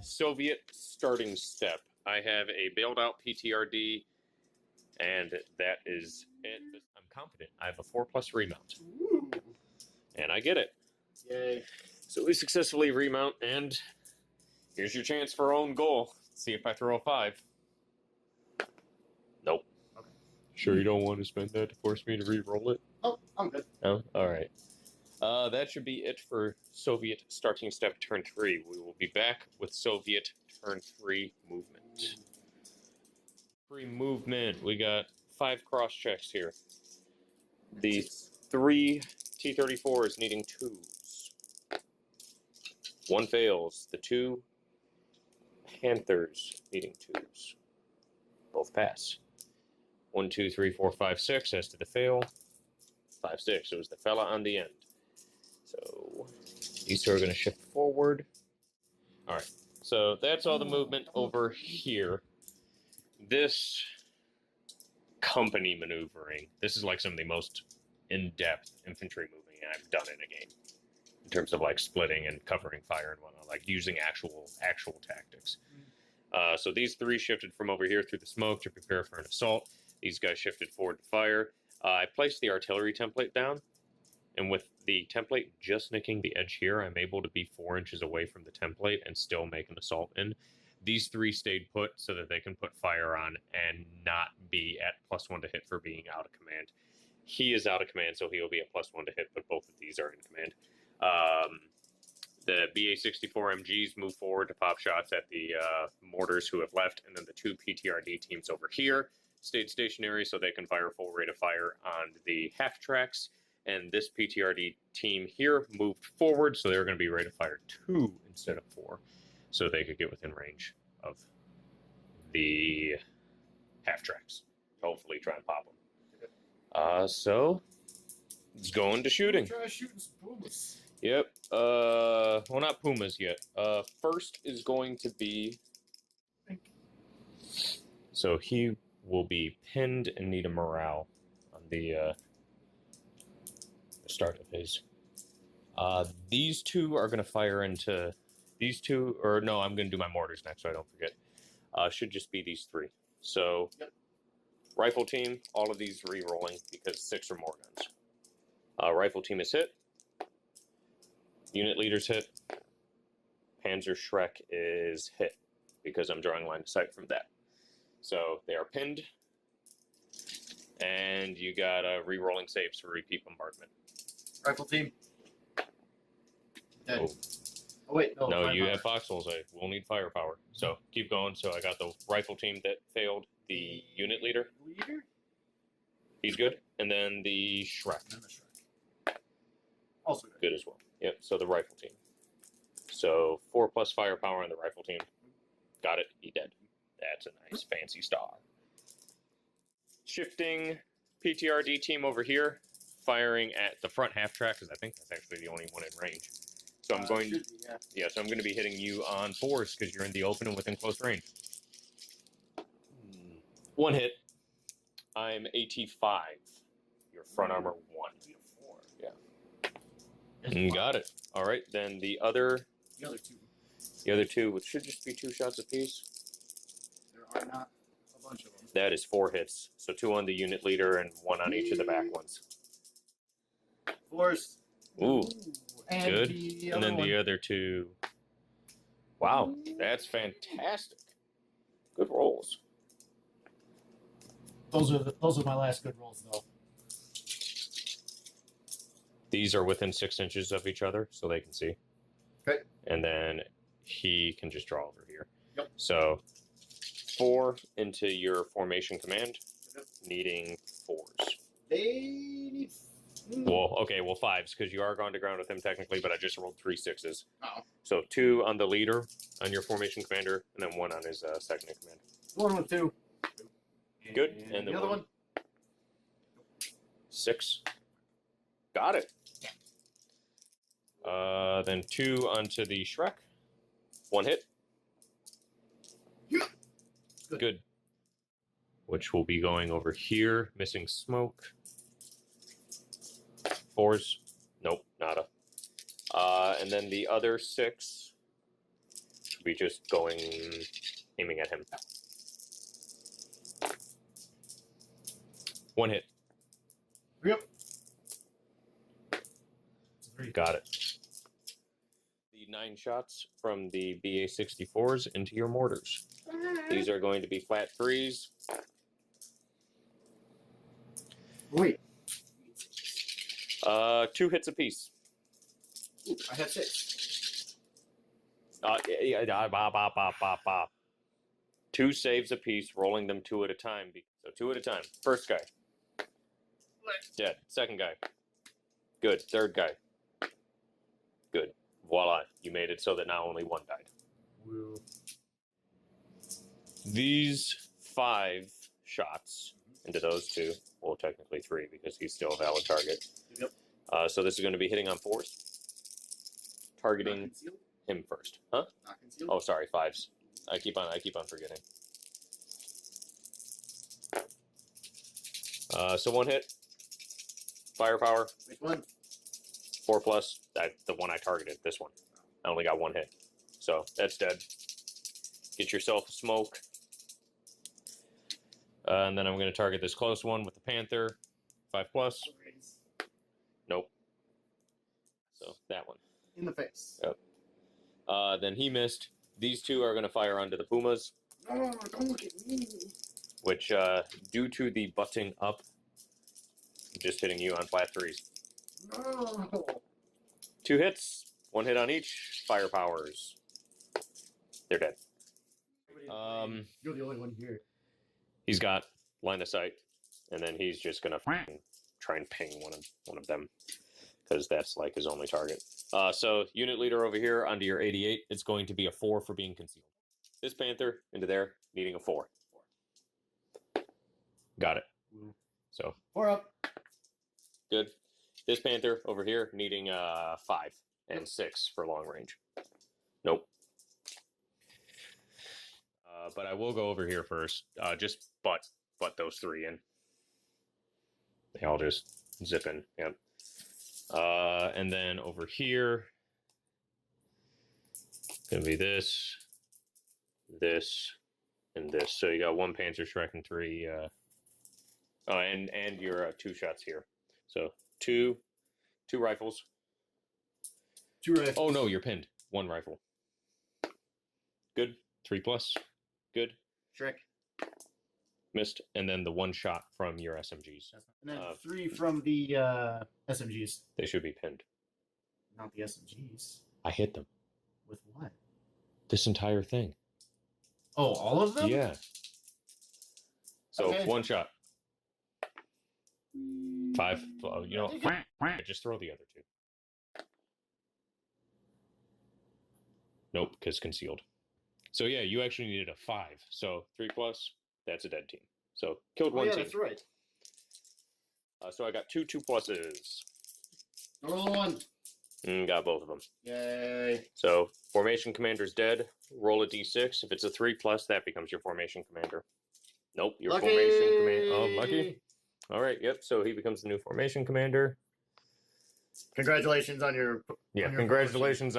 Soviet starting step. I have a bailed out PTRD, and that is it. I'm confident. I have a 4+ remount. Ooh. And I get it. Yay. So we successfully remount, and here's your chance for own goal. Let's see if I throw a 5. Nope. Okay. Sure you don't want to spend that to force me to re-roll it? Oh, I'm good. Oh, alright. That should be it for Soviet starting step turn 3. We will be back with Soviet turn 3 movement. Free movement. We got 5 cross checks here. The 3 T-34s needing 2s. 1 fails. The 2 Panthers needing 2s. Both pass. 1, 2, 3, 4, 5, 6 as to the fail. 5, 6. It was the fella on the end. So these two are going to shift forward. All right. So that's all the movement over here. This company maneuvering. This is like some of the most in-depth infantry moving I've done in a game. In terms of like splitting and covering fire and whatnot, like using actual tactics. So these 3 shifted from over here through the smoke to prepare for an assault. These guys shifted forward to fire. I placed the artillery template down, and with the template just nicking the edge here, I'm able to be 4 inches away from the template and still make an assault in. These 3 stayed put so that they can put fire on and not be at +1 to hit for being out of command. He is out of command, so he'll be at +1 to hit, but both of these are in command. The BA-64 MGs move forward to pop shots at the mortars who have left, and then the 2 PTRD teams over here stayed stationary so they can fire full rate of fire on the half tracks. And this PTRD team here moved forward, so they're going to be rate of fire 2 instead of 4, so they could get within range of the half tracks. Hopefully try and pop them. So it's going to shooting. Try shooting some pumas. Yep. Well, not pumas yet. First is going to be. So he will be pinned and need a morale on the start of his. These 2 are going to fire into these 2, or no, I'm going to do my mortars next, so I don't forget. Should just be these 3. So, yep. Rifle team, all of these re-rolling because 6 or more guns. Rifle team is hit. Unit leaders hit. Panzer Shrek is hit because I'm drawing line of sight from that. So they are pinned, and you got re-rolling saves for repeat bombardment. Rifle team. Dead. Oh, wait, no. No, you have foxholes. I will need firepower. So keep going. So I got the rifle team that failed. The unit leader. Leader? He's good. And then the Shrek. And the Shrek. Also good. Good as well. Yep, so the rifle team. So 4+ firepower on the rifle team. Got it. He dead. That's a nice fancy star. Shifting PTRD team over here. Firing at the front half track, because I think that's actually the only one in range. So I'm going to, yeah, so I'm going to be hitting you on 4s because you're in the open and within close range. 1 hit. I'm AT5. Your front armor 1. Yeah. Got it. All right, then the other 2. The other 2, which should just be 2 shots apiece. There are not a bunch of them. That is 4 hits. So 2 on the unit leader and 1 on each of the back ones. 4s. Ooh, and good. And then the other 2. Wow, that's fantastic. Good rolls. Those are my last good rolls, though. These are within 6 inches of each other, so they can see. Okay. And then he can just draw over here. Yep. So 4 into your formation command, Yep. needing 4s. They need. Well, okay, well 5s, because you are going to ground with him technically, but I just rolled 3 6s. Oh. So 2 on the leader, on your formation commander, and then 1 on his second in command. 1 with 2. Good. And the then other one. 6. Got it. Then 2 onto the Shrek. 1 hit. Yeah. Good. Which will be going over here, missing smoke. 4s. Nope, nada. And then the other 6 should be just going, aiming at him. 1 hit. Yep. Got it. The 9 shots from the BA-64s into your mortars. These are going to be flat 3s. Wait. 2 hits apiece. Ooh, I had 6. 2 saves apiece, rolling them 2 at a time. So 2 at a time. First guy. Dead. Second guy. Good. Third guy. Good. Voila. You made it so that now only 1 died. Woo. These 5 shots into those 2, well, technically 3 because he's still a valid target. Yep. So this is going to be hitting on 4s, targeting him first. Huh? Not concealed. Oh, sorry, 5s. I keep on forgetting. So 1 hit, firepower. Which one? 4+. The one I targeted. This one. I only got 1 hit, so that's dead. Get yourself a smoke. And then I'm going to target this close one with the Panther. 5+. Nope. So that one. In the face. Yep. Then he missed. These 2 are going to fire onto the Pumas. No, don't look at me. Which, due to the butting up, just hitting you on flat 3s. No. 2 hits. 1 hit on each. Firepowers. They're dead. You're the only one here. He's got line of sight, and then he's just gonna try and ping one of them, because that's like his only target. So unit leader over here onto your 88. It's going to be a 4 for being concealed. This Panther into there, needing a 4. Got it. So 4 up. good. This Panther over here needing 5 and 6 for long range. Nope. But I will go over here first. Just butt those 3 in. They all just zip in. Yep. And then over here, gonna be this, and this. So you got 1 Panzer Shrek and 3. Oh, and your 2 shots here. So two rifles. 2 rifles. Oh no, you're pinned. 1 rifle. Good. 3+. Good. Shrek. Missed. And then the 1 shot from your SMGs. And then 3 from the SMGs. They should be pinned. Not the SMGs. I hit them. With what? This entire thing. Oh, all of them? Yeah. So Okay. 1 shot. 5. You know, just throw the other 2. Nope, because concealed. So yeah, you actually needed a 5. So 3+, that's a dead team. So killed 1 yeah, team. that's right. So I got 2 2+s. Roll 1. Got both of them. Yay. So formation commander's dead. Roll a d6. If it's a 3+, that becomes your formation commander. Nope, your Lucky. formation commander. Oh, lucky. All right. Yep. So he becomes the new formation commander. Congratulations on your. Yeah. on your Congratulations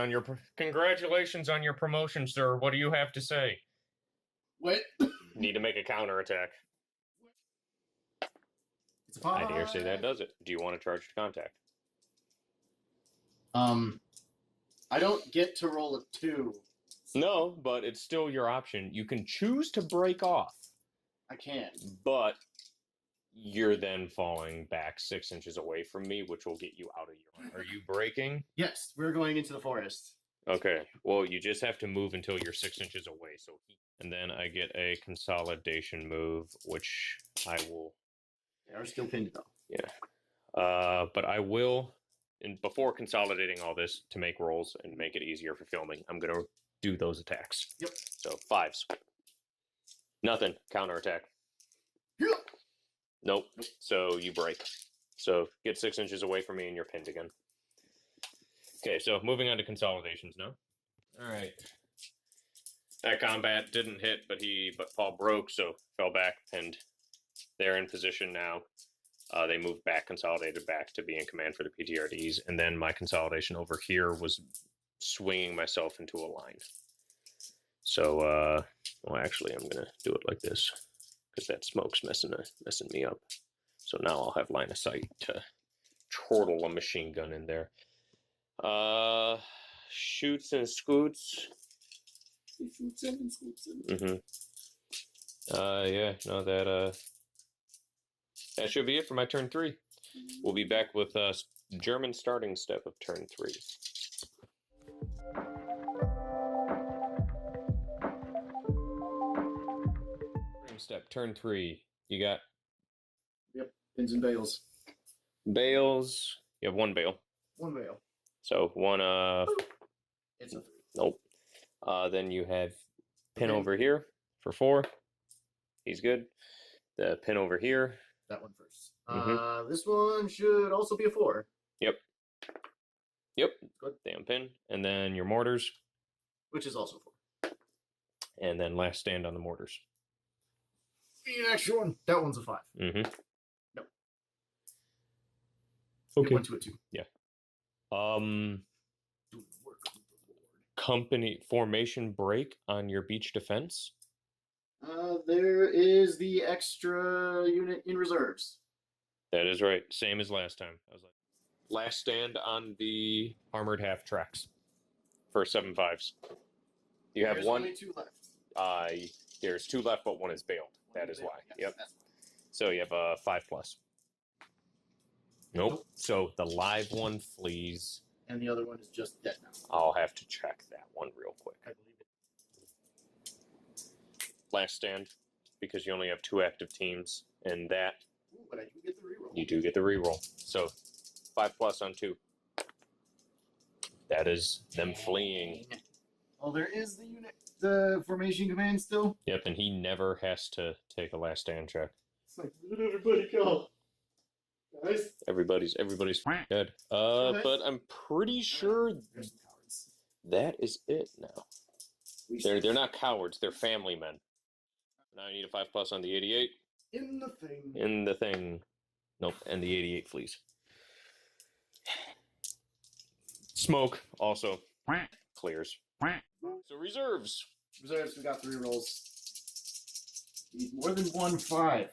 on your promotion, sir. What do you have to say? What? Need to make a counterattack. It's a 5. I dare say that does it. Do you want to charge to contact? I don't get to roll a 2. No, but it's still your option. You can choose to break off, I can. but you're then falling back 6 inches away from me, which will get you out of your. Are you breaking? Yes, we're going into the forest. Okay. Well, you just have to move until you're 6 inches away. And then I get a consolidation move, which I will. They are still pinned though. Yeah. But I will, and before consolidating all this to make rolls and make it easier for filming, I'm gonna do those attacks. Yep. So 5s. Nothing. Counterattack. Yep. Nope. So you break. So get 6 inches away from me and you're pinned again. Okay, so moving on to consolidations now. All right. That combat didn't hit, but Paul broke, so fell back, pinned. They're in position now. They moved back, consolidated back to be in command for the PTRDs, and then my consolidation over here was swinging myself into a line. So, well, actually, I'm gonna do it like this because that smoke's messing me up. So now I'll have line of sight to chortle a machine gun in there. Shoots and scoots. Mm-hmm. Yeah, no, that should be it for my turn 3. We'll be back with German starting step of turn 3. Step, turn 3. You got Yep, pins and bales. bales. You have 1 bale. 1 bale. So 1 It's a 3. nope. Then you have pin Okay. over here for 4. He's good. The pin over here. That one first. Mhm. This one should also be a 4. Yep. Good. Damn pin. And then your mortars. Which is also 4. And then last stand on the mortars. The extra one. That one's a 5. Mm-hmm. Nope. Okay. It went to a 2. Yeah. Doing the work of the Lord. Company formation break on your beach defense. There is the extra unit in reserves. That is right. Same as last time. I was like, last stand on the armored half tracks for 7.5s. You have There's one. only 2 left. There's 2 left, but one is bailed. That is why. Yes, Yep. So you have a 5+. Nope. So the live one flees. And the other one is just dead now. I'll have to check that one real quick. I believe it. Last stand, because you only have 2 active teams, and that Ooh, but I do get the reroll. you do get the reroll. So 5+ on 2. That is them fleeing. Oh, there is the formation command still. Yep, and he never has to take a last stand check. It's like, let everybody go. Guys. Everybody's dead. But I'm pretty sure There's some cowards. that is it now. They're not cowards. They're family men. Now I need a 5+ on the 88. In the thing. In the thing. Nope, and the 88 flees. Smoke also clears. So reserves. Reserves, we got 3 rolls. Need more than 1 5.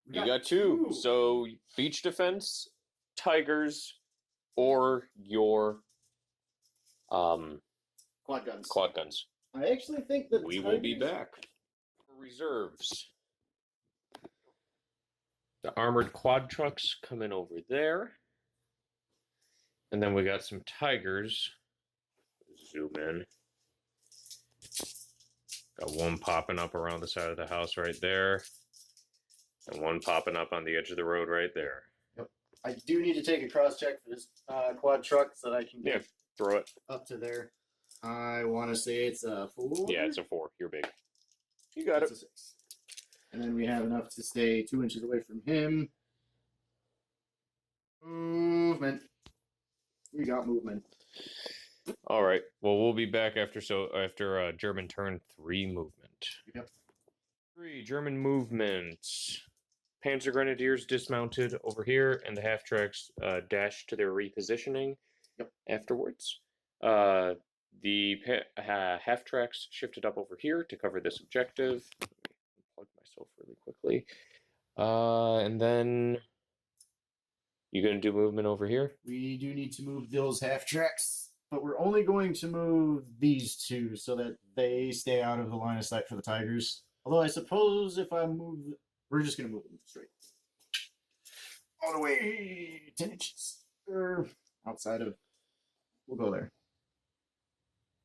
You got 2. So beach defense, tigers, or your Quad guns. quad guns. I actually think that We will be back. Reserves. The armored quad trucks come in over there. And then we got some tigers. Zoom in. Got one popping up around the side of the house right there. And one popping up on the edge of the road right there. Yep. I do need to take a cross check for this quad truck so that I can get Throw it. up to there. I want to say it's a 4. Yeah, it's a 4. You're big. You got it. It's a 6. And then we have enough to stay 2 inches away from him. Movement. We got movement. All right. Well, we'll be back after German turn 3 movement. Yep. 3 German movements. Panzer Grenadiers dismounted over here, and the half tracks dashed to their repositioning. Yep. Afterwards. The half tracks shifted up over here to cover this objective. Let me plug myself really quickly. And then you gonna do movement over here? We do need to move those half tracks, but we're only going to move these 2 so that they stay out of the line of sight for the tigers. Although I suppose if I move, we're just going to move them straight. All the way 10 inches. Or outside of, we'll go there.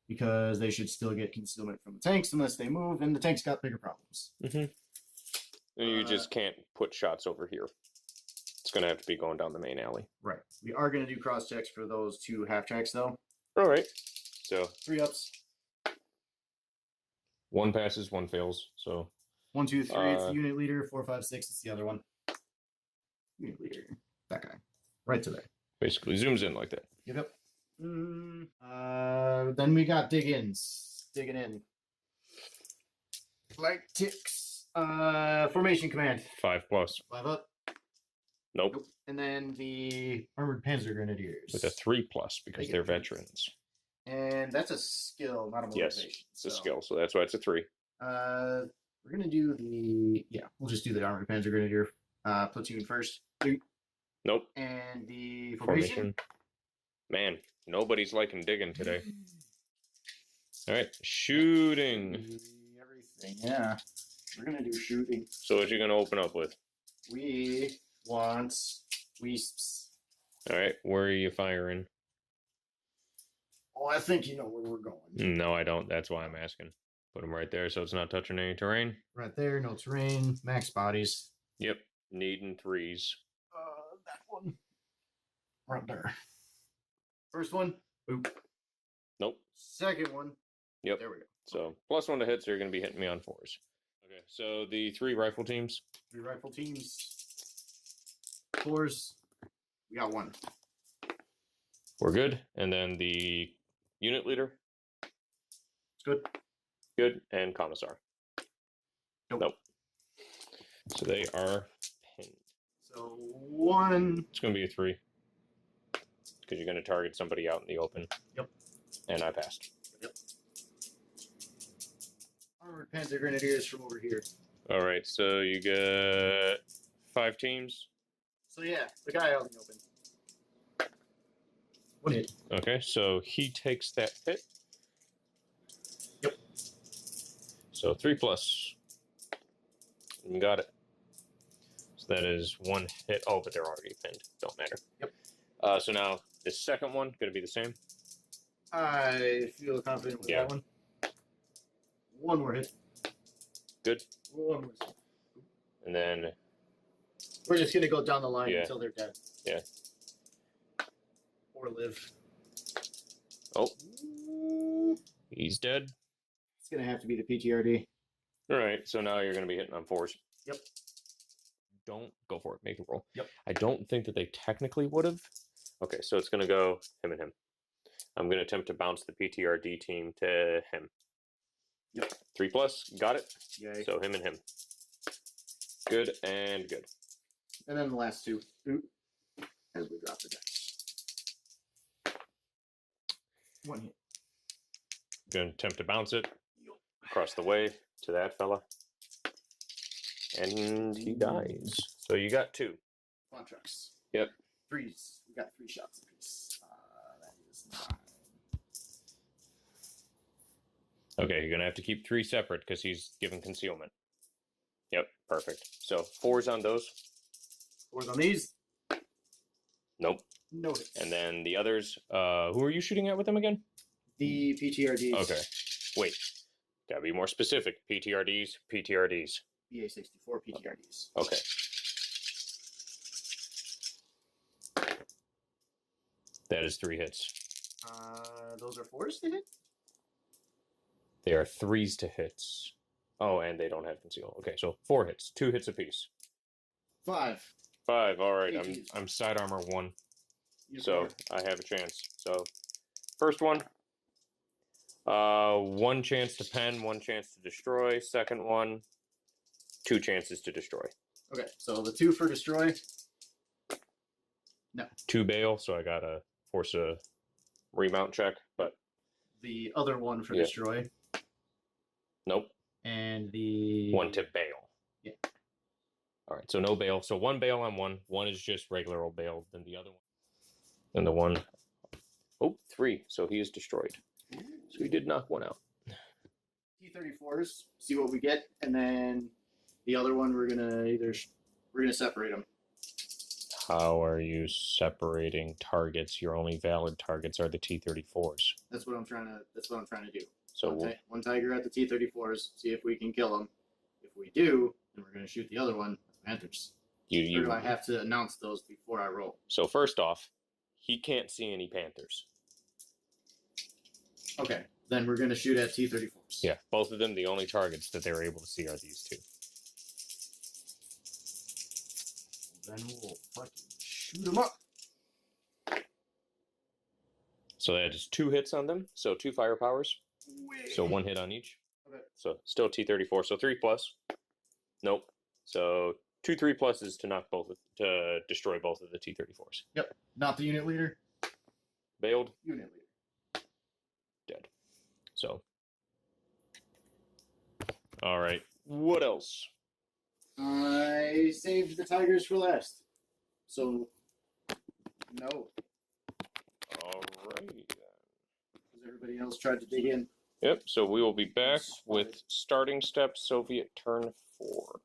Because they should still get concealment from the tanks unless they move, and the tanks got bigger problems. Mm-hmm. And you just can't put shots over here. It's going to have to be going down the main alley. Right. We are going to do cross checks for those 2 half tracks, though. All right. So 3 ups. 1 passes, 1 fails. So 1, 2, 3. It's the unit leader. 4, 5, 6. It's the other one. Unit leader. That guy. Right to there. Basically zooms in like that. Yep. Then we got dig-ins. Digging in. Like ticks. Formation command. 5+. 5 up. Nope. And then the armored panzer grenadiers. With a 3+ because they're 3s. veterans. And that's a skill, not a motivation. Yes, it's a skill, so that's why it's a 3. We're gonna do we'll just do the armored panzer grenadier platoon first. Nope. And the formation. Man, nobody's liking digging today. All right, shooting. Everything, yeah. We're gonna do shooting. So what you gonna open up with? We want wisps. All right, where are you firing? Oh, I think you know where we're going. No, I don't. That's why I'm asking. Put them right there so it's not touching any terrain. Right there, no terrain, max bodies. Yep, needing 3s. That one. Right there. First one. Boop. Nope. Second one. Yep. There we go. So +1 to hit, so you're going to be hitting me on 4s. Okay, so the 3 rifle teams. 3 rifle teams. 4s. We got 1. We're good. And then the unit leader. It's good. Good. And commissar. Nope. So they are pinned. So 1. It's going to be a 3. Because you're going to target somebody out in the open. Yep. And I passed. Yep. Armored Panzer Grenadiers from over here. All right, so you get 5 teams. So yeah, the guy out in the open. 1 hit. Okay, so he takes that hit. Yep. So 3+. You got it. So that is 1 hit. Oh, but they're already pinned. Don't matter. Yep. So now the second one going to be the same. I feel confident with that one. 1 more hit. Good. 1 more hit. And then we're just gonna go down the line until they're dead. Yeah. Or live. Oh. He's dead. It's gonna have to be the PTRD. All right, so now you're going to be hitting on 4s. Yep. Don't go for it. Make the roll. Yep. I don't think that they technically would have. Okay, so it's going to go him and him. I'm going to attempt to bounce the PTRD team to him. Yep. 3+. Got it. Yay. So him and him. Good and good. And then the last 2. As we drop the dice. 1 hit. Going to attempt to bounce it across the way to that fella. And he dies. So you got 2. Bomb trucks. Yep. 3s. We got 3 shots apiece. That is 9. Okay, you're going to have to keep 3 separate because he's given concealment. Yep, perfect. So 4s on those. 4s on these. Nope. No hits. And then the others, who are you shooting at with them again? The PTRDs. Okay. Wait. Gotta be more specific. PTRDs, PTRDs. BA-64 PTRDs. Okay. That is 3 hits. Those are 4s to hit? They are 3s to hits. Oh, and they don't have conceal. Okay, so 4 hits. 2 hits apiece. 5. 5, alright. Hey, I'm side armor 1. You're So fair. I have a chance. So first one. 1 chance to pen, 1 chance to destroy. Second one, 2 chances to destroy. Okay, so the 2 for destroy. No. 2 bail, so I gotta force a remount check, but The other 1 for destroy. nope. And the 1 to bail. Yeah. All right, so no bail. So 1 bail on 1. 1 is just regular old bail. Then the other one. And the one. Oh, 3. So he is destroyed. So he did knock 1 out. T-34s. See what we get, and then the other one we're gonna separate them. How are you separating targets? Your only valid targets are the T-34s. That's what I'm trying to do. So One tiger at the T-34s. See if we can kill them. If we do, then we're gonna shoot the other one. Panthers. Or do I have to announce those before I roll? So first off, he can't see any Panthers. Okay, then we're gonna shoot at T-34s. Yeah, both of them, the only targets that they were able to see are these 2. Then we'll fucking shoot them up. So that is 2 hits on them. So 2 firepowers. So 1 hit on each. Okay. So still T-34. So 3+. Nope. So 2 3+s to destroy both of the T-34s. Yep. Not the unit leader. Bailed. Unit leader. Dead. So. All right. What else? I saved the tigers for last. So, no. All right. Because everybody else tried to dig in. Yep. So we will be back with starting step Soviet turn 4.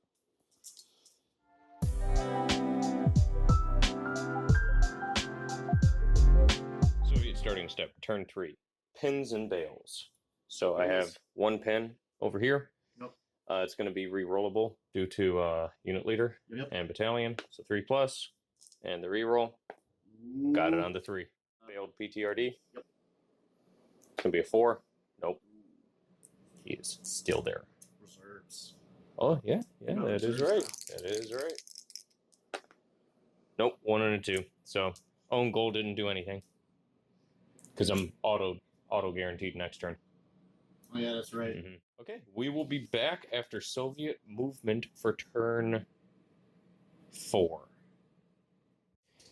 Soviet starting step turn 3. Pins and bales. So I have 1 pin over here. Nope. It's going to be re-rollable due to unit leader and battalion. So 3+. And the re-roll. Got it on the 3. Failed PTRD. Yep. It's going to be a 4. Nope. He is still there. Reserves. Oh, yeah, No, that is reserves right. That is right. Nope, 1 and a 2. So, own goal didn't do anything. Because I'm auto guaranteed next turn. Oh, yeah, that's right. Okay, we will be back after Soviet movement for turn 4.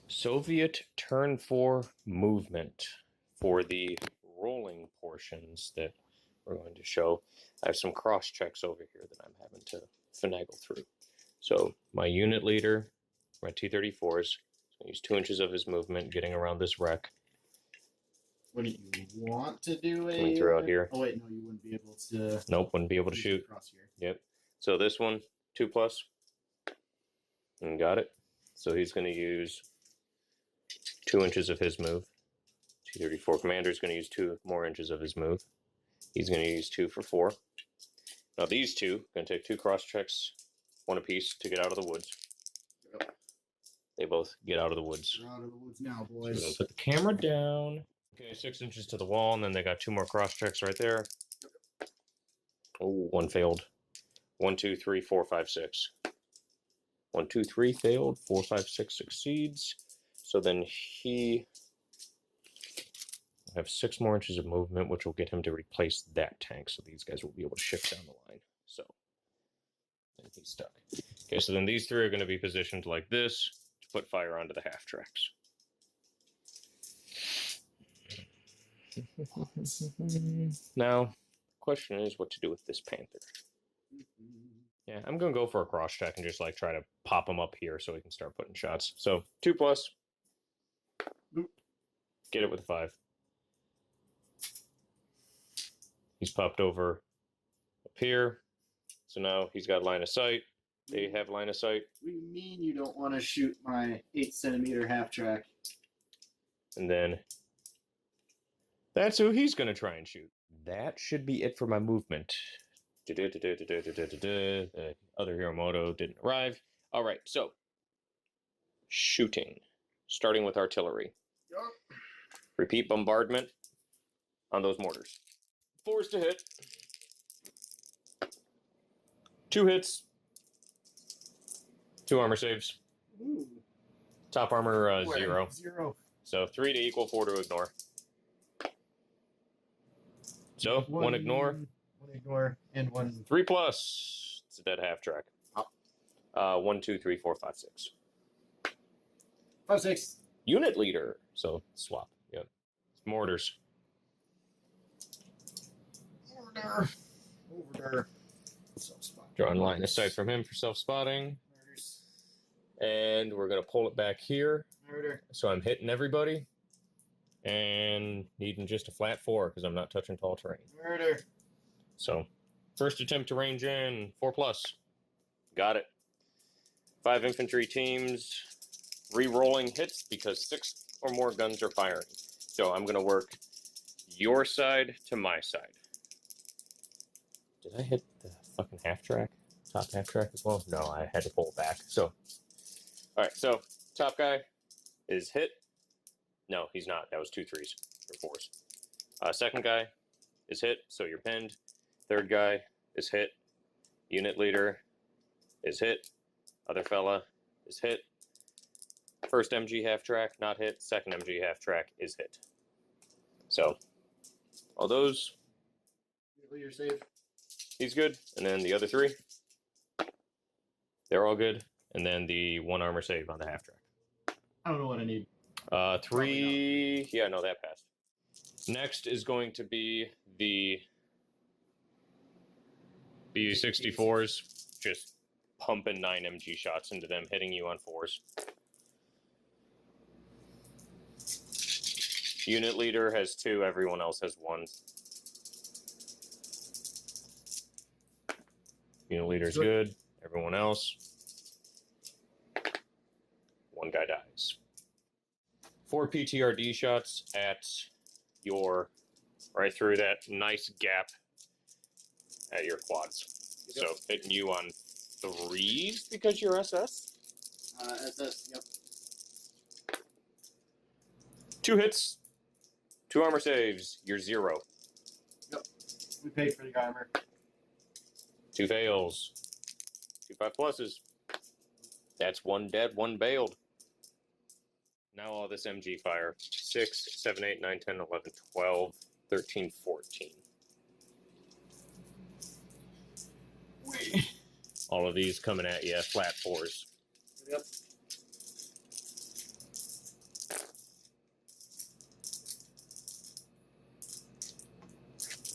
Soviet turn 4 movement for the rolling portions that we're going to show. I have some cross checks over here that I'm having to finagle through. So my unit leader, my T-34s, is going to use 2 inches of his movement getting around this wreck. What do you want to do? Coming through out here. Oh wait, no, you wouldn't be able to. Nope, wouldn't be able to shoot. Across here. Yep. So this one, 2+. And got it. So he's going to use 2 inches of his move. T-34 commander is going to use 2 more inches of his move. He's going to use 2 for 4. Now these two are going to take 2 cross checks, 1 apiece, to get out of the woods. Yep. They both get out of the woods. We're out of the woods now, So we're boys. going to put the camera down. Okay, 6 inches to the wall, and then they got 2 more cross checks right there. Oh, 1 failed. 1, 2, 3, 4, 5, 6. 1, 2, 3 failed. 4, 5, 6 succeeds. So then he will have 6 more inches of movement, which will get him to replace that tank. So these guys will be able to shift down the line. So then he's stuck. Okay, so then these 3 are going to be positioned like this to put fire onto the half tracks. Now, the question is what to do with this panther. Yeah, I'm going to go for a cross check and just like try to pop him up here so he can start putting shots. So 2+. Get it with a 5. He's popped over up here. So now he's got line of sight. They have line of sight. What do you mean you don't want to shoot my 8-centimeter half track? And then that's who he's going to try and shoot. That should be it for my movement. The other Hiromoto didn't arrive. All right, so shooting, starting with artillery. Yep. Repeat bombardment on those mortars. 4s to hit. 2 hits. 2 armor saves. Ooh. Top armor 0. 0. So 3 to equal, 4 to ignore. So 1 ignore. 1 ignore and 1. 3+. It's a dead half track. 1, 2, 3, 4, 5, 6. 5, 6. Unit leader. So swap. Yep. Mortars. Over there. Self-spot. Drawing line of sight from him for self-spotting. Murders. And we're going to pull it back here. Murder. So I'm hitting everybody. And needing just a flat 4 because I'm not touching tall terrain. Murder. So first attempt to range in. 4+. Got it. 5 infantry teams. Re-rolling hits because 6 or more guns are firing. So I'm going to work your side to my side. Did I hit the fucking half track? Top half track as well? No, I had to pull it back. So, all right. So top guy is hit. No, he's not. That was 2 3s or 4s. Second guy is hit. So you're pinned. Third guy is hit. Unit leader is hit. Other fella is hit. First MG half track, not hit. Second MG half track is hit. So, all those. You're safe. He's good. And then the other 3. They're all good. And then the 1 armor save on the half track. I don't know what I need. 3. Yeah, no, that passed. Next is going to be the B-64s. Just pumping 9 MG shots into them, hitting you on 4s. Unit leader has 2, everyone else has 1. Unit leader's good, everyone else. 1 guy dies. 4 PTRD shots at your, right through that nice gap at your quads. Yep. So hitting you on 3s because you're SS? SS, yep. 2 hits, 2 armor saves, you're 0. Yep. We paid for the armor. 2 fails. 2 5 pluses. That's 1 dead, 1 bailed. Now all this MG fire. 6, 7, 8, 9, 10, 11, 12, 13, 14. All of these coming at you, flat 4s. Yep.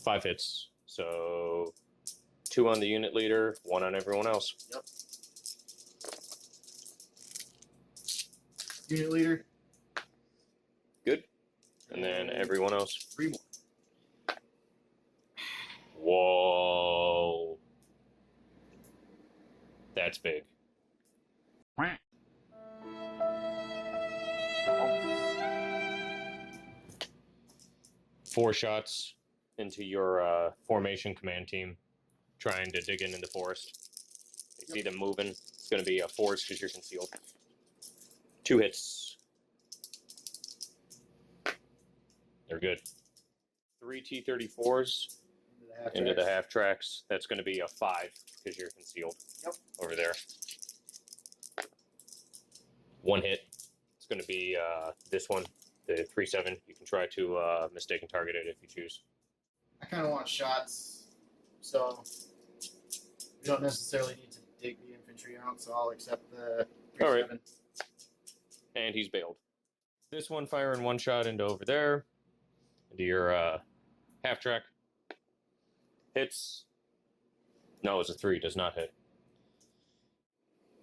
Five hits. So 2 on the unit leader, 1 on everyone else. Yep. Unit leader. Good. And then everyone else. 3 more. Whoa. That's big. Four shots into your formation command team, trying to dig in the forest. You see them moving. It's going to be a forest because you're concealed. 2 hits. They're good. 3 T-34s into the half tracks. That's going to be a 5 because you're concealed. Yep. Over there. 1 hit. It's going to be this one, the 3-7. You can try to mistaken target it if you choose. I kind of want shots, so we don't necessarily need to dig the infantry out, so I'll accept the 3-7. All right. And he's bailed. This one firing 1 shot into over there, into your half track. Hits. No, it's a 3. Does not hit.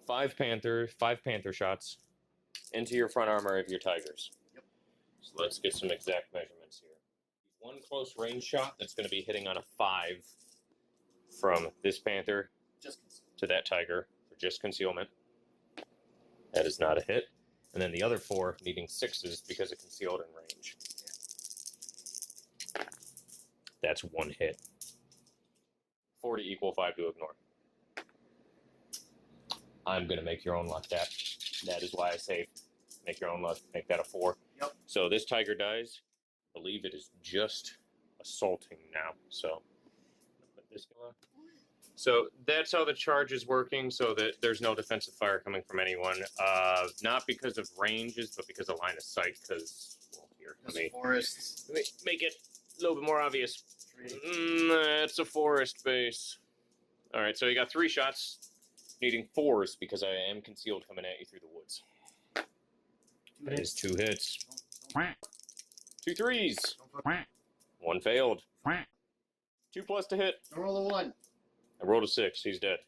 5 panther shots into your front armor of your tigers. Yep. So let's get some exact measurements here. 1 close range shot that's going to be hitting on a 5 from this panther to that tiger for just concealment. That is not a hit. And then the other 4 needing 6s because of concealed and range. That's 1 hit. 4 to equal, 5 to ignore. I'm going to make your own luck. That is why I say make your own luck. Make that a 4. Yep. So this tiger dies. I believe it is just assaulting now. So put this guy. So that's how the charge is working, so that there's no defensive fire coming from anyone. Not because of ranges, but because of line of sight. Because, well, here, let me make it a little bit more obvious. It's a forest base. All right, so you got 3 shots, needing 4s because I am concealed coming at you through the woods. That is 2 hits. 2 3s. 1 failed. 2 plus to hit. Don't roll a 1. I rolled a 6. He's dead.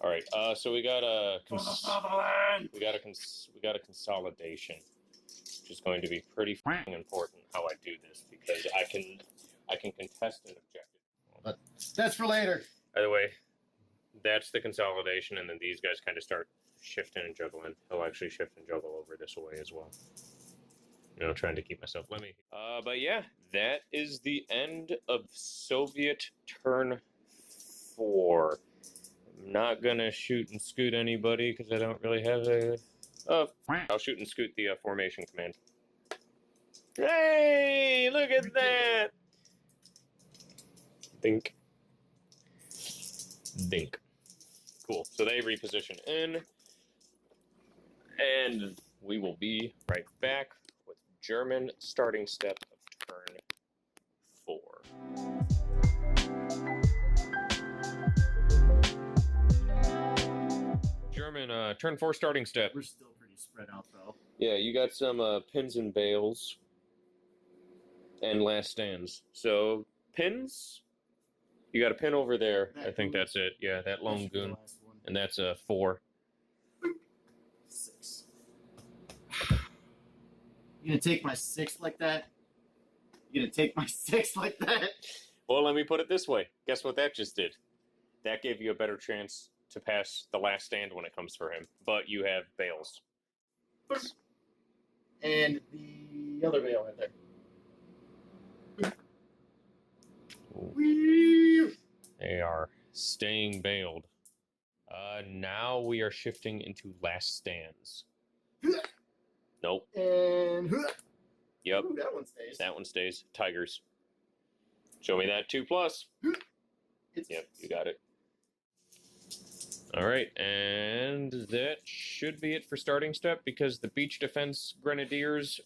All right. So we got a consolidation, which is going to be pretty important how I do this because I can contest an objective. But that's for later. By the way, that's the consolidation, and then these guys kind of start shifting and juggling. He'll actually shift and juggle over this way as well. You know, trying to keep myself limmy. But yeah, that is the end of Soviet turn 4. I'm not gonna shoot and scoot anybody because I don't really have a. I'll shoot and scoot the formation command. Hey, look at that! Dink. Dink. Cool. So they reposition in, and we will be right back. German starting step of turn 4. German turn 4 starting step. We're still pretty spread out though. Yeah, you got some pins and bales and last stands. So pins, you got a pin over there. I think that's it. Yeah, that lone goon, and that's a 4. 6. You gonna take my 6 like that? You gonna take my 6 like that? Well, let me put it this way. Guess what that just did? That gave you a better chance to pass the last stand when it comes for him. But you have bales. And the other bale right there. They are staying bailed. Now we are shifting into last stands. Nope. And yep. Ooh, that one stays. That one stays. Tigers. Show me that 2 plus. Yep, you got it. All right, and that should be it for starting step because the beach defense grenadiers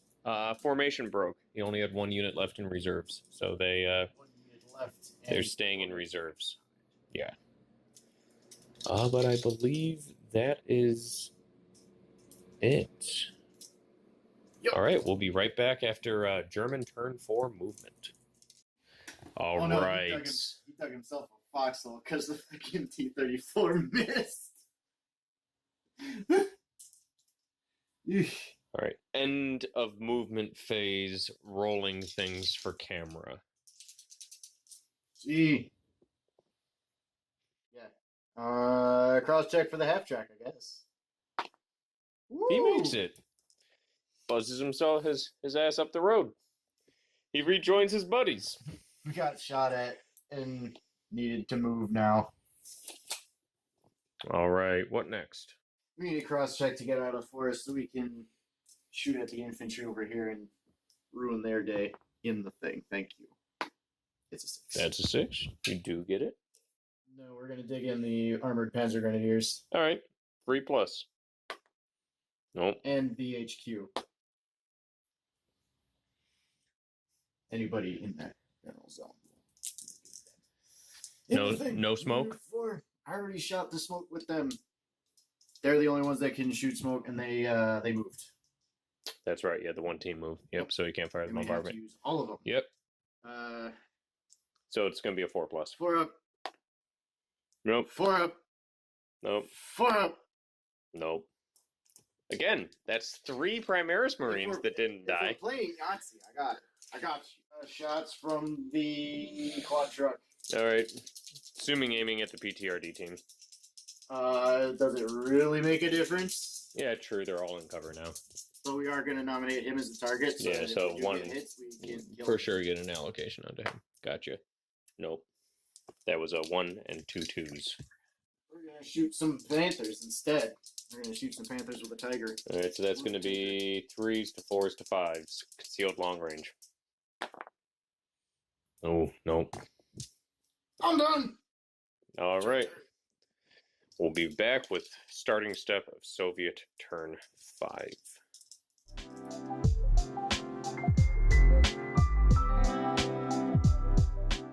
formation broke. He only had 1 unit left in reserves, so 1 unit left. they're staying in reserves. Yeah. But I believe that is it. Yep. All right, we'll be right back after German turn 4 movement. All Oh, no, right. He dug himself a foxhole because the fucking T-34 missed. All right, end of movement phase, rolling things for camera. Gee. Yeah. Cross check for the half track, I guess. Woo! He makes it. Buzzes himself his ass up the road. He rejoins his buddies. We got shot at and needed to move now. All right, what next? We need a cross check to get out of the forest so we can shoot at the infantry over here and ruin their day in the thing. Thank you. It's a 6. That's a 6. You do get it. No, we're gonna dig in the armored panzer grenadiers. All right, 3+. Nope. And the HQ. Anybody in that general zone. No smoke? I already shot the smoke with them. They're the only ones that can shoot smoke, and they moved. That's right. Yeah, the 1 team move. Yep. So you can't fire the bombardment. Use all of them. Yep. So it's gonna be a 4+. 4 up. Nope. 4 up. Nope. 4 up. Nope. Again, that's 3 Primaris Marines that didn't die. We're playing Yahtzee. I got it. I got shots from the quad truck. All right. Assuming aiming at the PTRD team. Does it really make a difference? Yeah, true. They're all in cover now. So we are going to nominate him as the target. So Yeah, so one hits, we can kill for him. sure get an allocation onto him. Gotcha. Nope. That was a 1 and 2 2s. We're going to shoot some panthers instead. We're going to shoot some panthers with a tiger. All right, so that's going to be 3s to 4s to 5s. Concealed long range. Oh, nope. I'm done. All right. We'll be back with starting step of Soviet turn 5.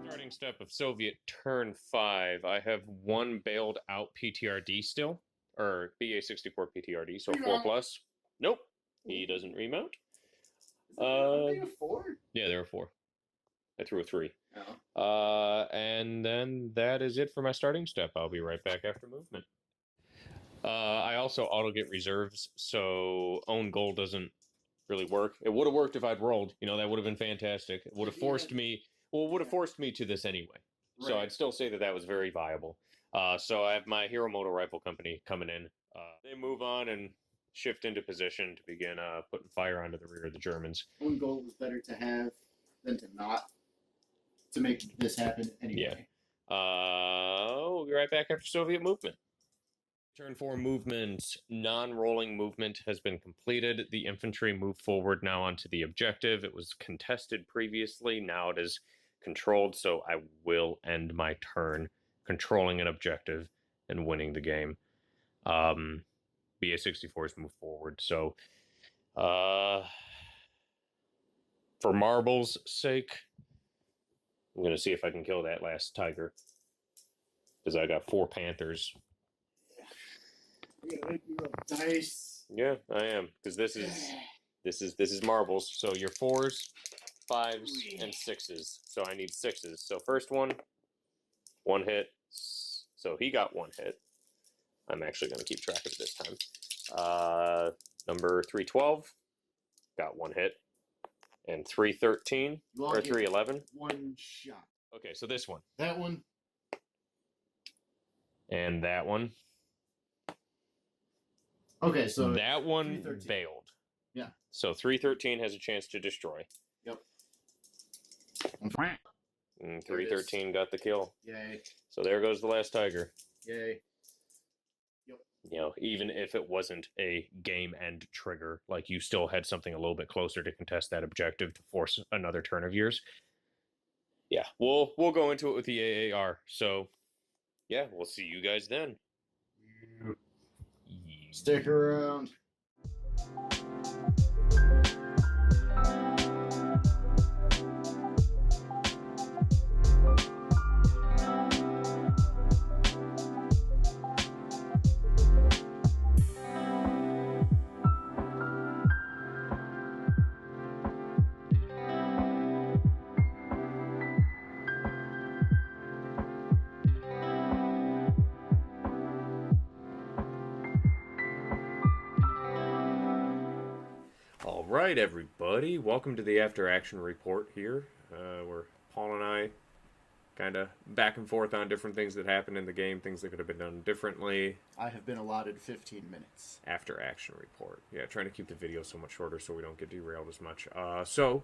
Starting step of Soviet turn 5. I have 1 bailed out PTRD still, or BA-64 PTRD, so 4+. Nope, he doesn't remount. Are they a 4? Yeah, there are 4. I threw a 3. Oh. And then that is it for my starting step. I'll be right back after movement. I also auto get reserves, so own goal doesn't really work. It would have worked if I'd rolled. You know, that would have been fantastic. It would have forced me. Well, it would have forced me to this anyway. Right. So I'd still say that was very viable. So I have my Hero Motor Rifle Company coming in. They move on and shift into position to begin putting fire onto the rear of the Germans. Own goal was better to have than to not. To make this happen anyway. Yeah. We'll be right back after Soviet movement. Turn 4 movement, non-rolling movement has been completed. The infantry move forward now onto the objective. It was contested previously. Now it is controlled, so I will end my turn controlling an objective and winning the game. BA-64s move forward. So, for marbles' sake, I'm going to see if I can kill that last tiger. Because I got 4 panthers. You're gonna make me roll dice. Yeah, I am. Because this is marbles. So your 4s, 5s, and 6s. So I need 6s. So first one hit. So he got 1 hit. I'm actually going to keep track of it this time. Number 312 got 1 hit. And 313 or 311. 1 shot. Okay, so this one. That one. And that one. Okay, so that one bailed. Yeah. So 313 has a chance to destroy. Yep. And 313 got the kill. Yay. So there goes the last tiger. Yay. Yep. You know, even if it wasn't a game end trigger, like you still had something a little bit closer to contest that objective to force another turn of yours. Yeah, we'll go into it with the AAR. So, yeah, we'll see you guys then. Stick around. All right, everybody. Welcome to the After Action Report here, where Paul and I kind of back and forth on different things that happened in the game, things that could have been done differently. I have been allotted 15 minutes. After Action Report. Yeah, trying to keep the video so much shorter so we don't get derailed as much. So,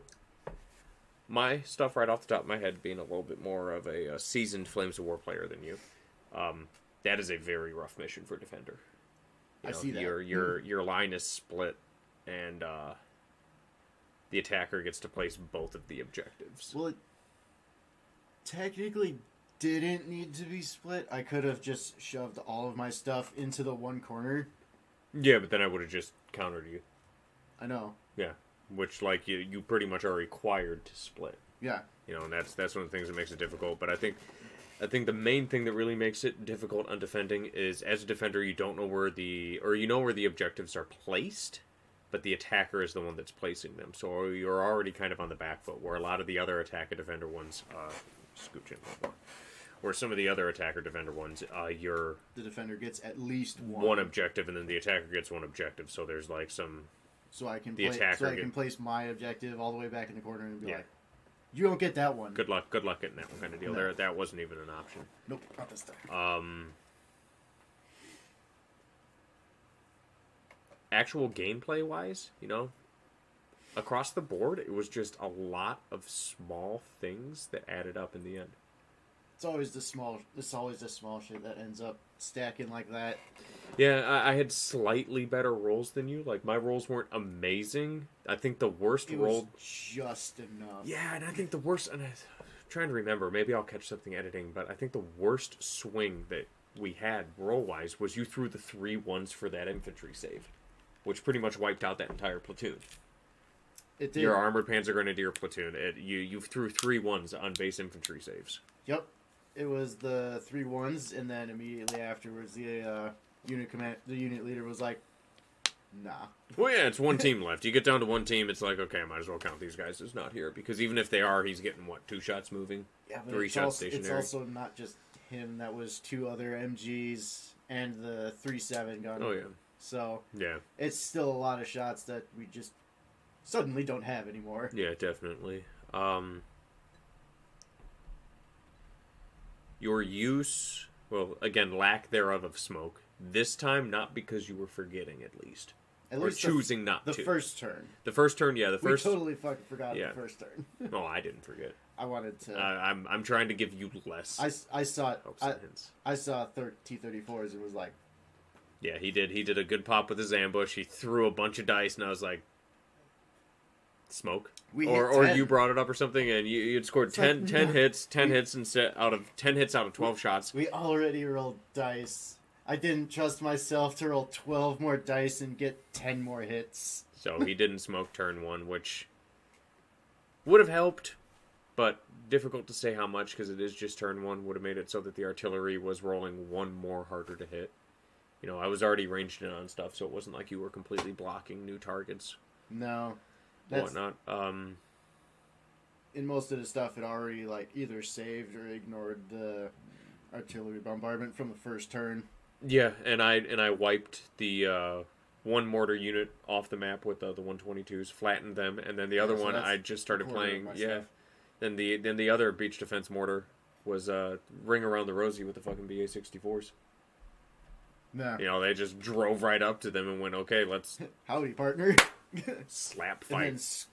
my stuff right off the top of my head, being a little bit more of a seasoned Flames of War player than you, that is a very rough mission for Defender. I see that. Your line is split, and the attacker gets to place both of the objectives. Well, it technically didn't need to be split. I could have just shoved all of my stuff into the one corner. Yeah, but then I would have just countered you. I know. Yeah, which like you pretty much are required to split. Yeah. You know, and that's one of the things that makes it difficult. But I think the main thing that really makes it difficult on defending is, as a defender, you don't know where the objectives are placed, but the attacker is the one that's placing them. So you're already kind of on the back foot, where a lot of the other attacker-defender ones, scooch in a little more, where some of the other attacker-defender ones, the defender gets at least one objective, and then the attacker gets one objective. So there's like some... So I can can place my objective all the way back in the corner and be like, you don't get that one. Good luck getting that one kind of deal. No. That wasn't even an option. Nope, not this time. Actual gameplay wise, you know, across the board, it was just a lot of small things that added up in the end. It's always the small shit that ends up stacking like that. Yeah, I had slightly better rolls than you. Like, my rolls weren't amazing. I think the worst roll... was just enough. Yeah, and I think the worst... And I'm trying to remember. Maybe I'll catch something editing. But I think the worst swing that we had roll-wise was you threw the 3 1s for that infantry save, which pretty much wiped out that entire platoon. It did. Your armored panzer grenadier platoon. You threw 3 1s on base infantry saves. Yep. It was the 3 1s, and then immediately afterwards, the unit leader was like, nah. Well, yeah, it's one team left. You get down to one team, it's like, okay, I might as well count these guys as not here. Because even if they are, he's getting, 2 shots moving? Yeah, but 3 shots stationary? It's also not just him. That was 2 other MGs and the 3-7 gun. Oh, yeah. So, yeah, it's still a lot of shots that we just suddenly don't have anymore. Yeah, definitely. Your use, well, again, lack thereof of smoke. This time, not because you were forgetting, at least. Or choosing not to. The first turn. The first turn, yeah. We totally fucking forgot the first turn. No, I didn't forget. I wanted to... I'm trying to give you less. I saw hints. I saw T-34s and was like... Yeah, he did. He did a good pop with his ambush. He threw a bunch of dice, and I was like... Smoke? Or you brought it up or something, and you'd scored 10 hits out of 12 shots. We already rolled dice. I didn't trust myself to roll 12 more dice and get 10 more hits. So he didn't smoke turn 1, which would have helped, but difficult to say how much, because it is just turn 1. Would have made it so that the artillery was rolling 1 more harder to hit. You know, I was already ranged in on stuff, so it wasn't like you were completely blocking new targets. No. Whatnot. In most of the stuff, it already either saved or ignored the artillery bombardment from the first turn. Yeah, and I wiped the 1 mortar unit off the map with the 122s, flattened them, and then the other one I just started playing. Yeah, then the other beach defense mortar was ring around the rosy with the fucking BA-64s. No. You know, they just drove right up to them and went, okay, let's... Howdy, partner. Slap fight.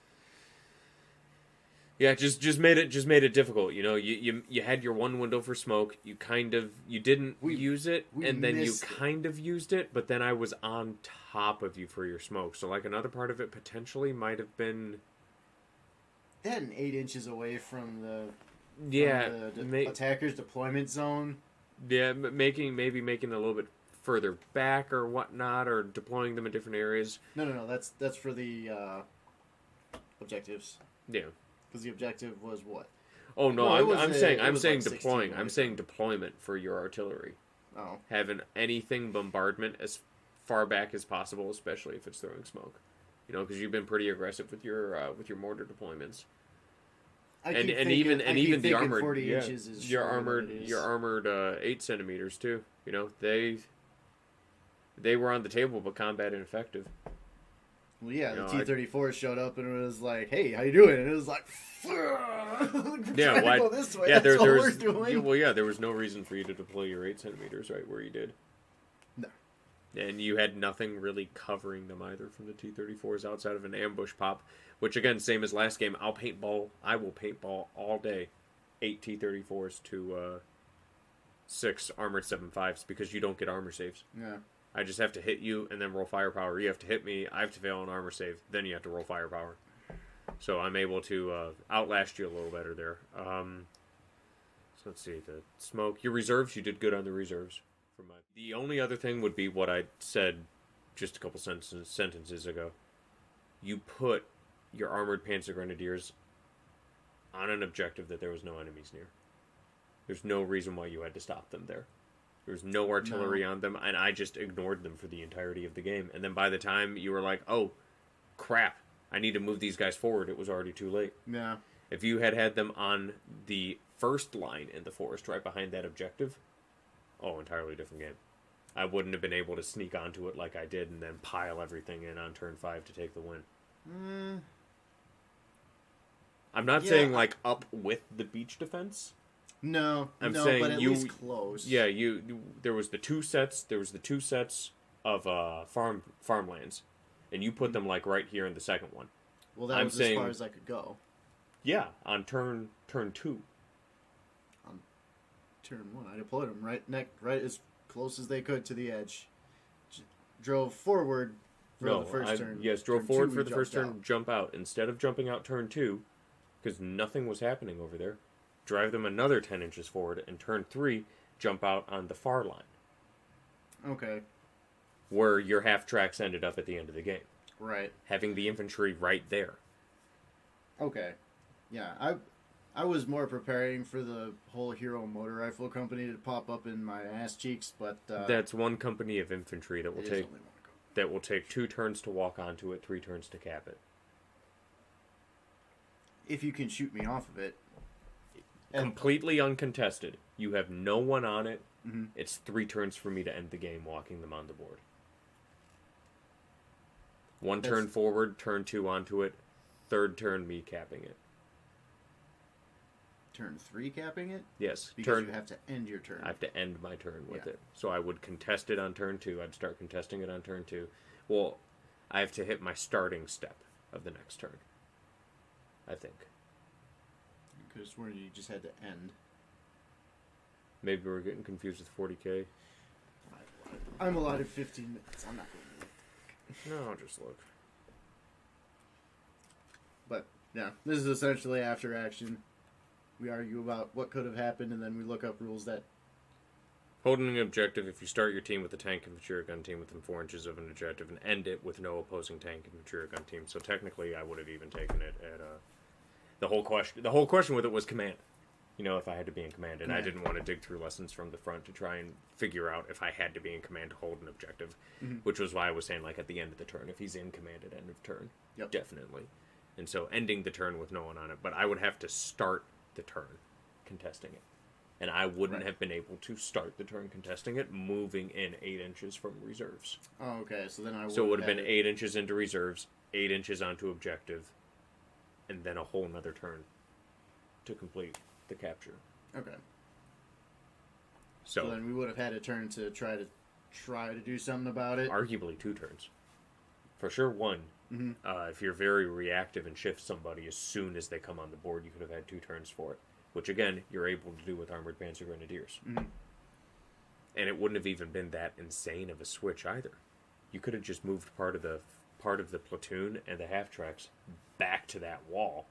Yeah, just made it difficult. You know, you had your 1 window for smoke. You didn't use it, and then you kind of used it, but then I was on top of you for your smoke. So another part of it potentially might have been... Then 8 inches away from the Yeah, the attacker's deployment zone. yeah, making it a little bit further back or whatnot, or deploying them in different areas. No. That's for the objectives. Yeah. Because the objective was what? Oh no, I'm saying like deploying. 16 I'm saying deployment for your artillery. Oh. Having anything bombardment as far back as possible, especially if it's throwing smoke. You know, because you've been pretty aggressive with your mortar deployments. Even the armored 40 inches is your armored 8 centimeters too. You know, they were on the table but combat ineffective. Well, yeah, You the know, T-34 showed up and it was like, "Hey, how you doing?" And it was like, yeah, well, go this way. Yeah, That's what there we're was doing. well, yeah, there was no reason for you to deploy your 8 centimeters right where you did. No. And you had nothing really covering them either from the T-34s outside of an ambush pop, which again, same as last game. I will paintball all day 8 T-34s to 6 armored 7.5s because you don't get armor saves. Yeah. I just have to hit you and then roll firepower. You have to hit me, I have to fail an armor save, then you have to roll firepower. So I'm able to outlast you a little better there. So let's see, the smoke. Your reserves, you did good on the reserves. The only other thing would be what I said just a couple sentences ago. You put your armored Panzer Grenadiers on an objective that there was no enemies near. There's no reason why you had to stop them there. There was no artillery on them, and I just ignored them for the entirety of the game. And then by the time you were like, oh, crap, I need to move these guys forward, it was already too late. Yeah. If you had them on the first line in the forest right behind that objective, entirely different game. I wouldn't have been able to sneak onto it like I did and then pile everything in on turn 5 to take the win. I'm not saying like up with the beach defense. No, I'm saying but at least close. Yeah, there was the two sets of farmlands, and you put them like right here in the second one. Well, that was as far as I could go. Yeah, on turn 2. On turn 1, I deployed them right as close as they could to the edge. Drove forward for the first turn. Yes, drove forward for the first turn. Jump out instead of jumping out turn 2, because nothing was happening over there. Drive them another 10 inches forward, and turn 3, jump out on the far line. Okay. Where your half tracks ended up at the end of the game. Right. Having the infantry right there. Okay. Yeah, I was more preparing for the whole Hero Motor Rifle Company to pop up in my ass cheeks, but... that's one company of infantry that will take 2 turns to walk onto it, 3 turns to cap it. If you can shoot me off of it. Completely uncontested. You have no one on it. Mm-hmm. It's 3 turns for me to end the game walking them on the board. 1 turn forward, turn 2 onto it, 3rd turn me capping it. Turn 3 capping it? Yes. Because you have to end your turn. I have to end my turn with it. So I would contest it on turn 2. I'd start contesting it on turn 2. Well, I have to hit my starting step of the next turn. I think. Because where you just had to end. Maybe we're getting confused with 40k. I'm allotted 15 minutes. I'm not going to No, I'll just look. But, yeah. This is essentially after action. We argue about what could have happened, and then we look up rules that... Holding an objective, if you start your team with a tank infantry or gun team within 4 inches of an objective, and end it with no opposing tank infantry or gun team. So technically, I would have even taken it at... The whole question with it was command. You know, if I had to be in command. And I didn't want to dig through lessons from the front to try and figure out if I had to be in command to hold an objective. Mm-hmm. Which was why I was saying, like, at the end of the turn. If he's in command at end of turn. Yep. Definitely. And so ending the turn with no one on it. But I would have to start the turn contesting it. And I wouldn't have been able to start the turn contesting it, moving in 8 inches from reserves. Oh, okay. So then So it would have been 8 inches into reserves, 8 inches onto objective, and then a whole nother turn to complete the capture. Okay. So then we would have had a turn to try to do something about it. Arguably 2 turns. For sure 1. Mm-hmm. If you're very reactive and shift somebody as soon as they come on the board, you could have had 2 turns for it. Which again, you're able to do with Armored Panzer Grenadiers. Mm-hmm. And it wouldn't have even been that insane of a switch either. You could have just moved part of the platoon and the half tracks back to that wall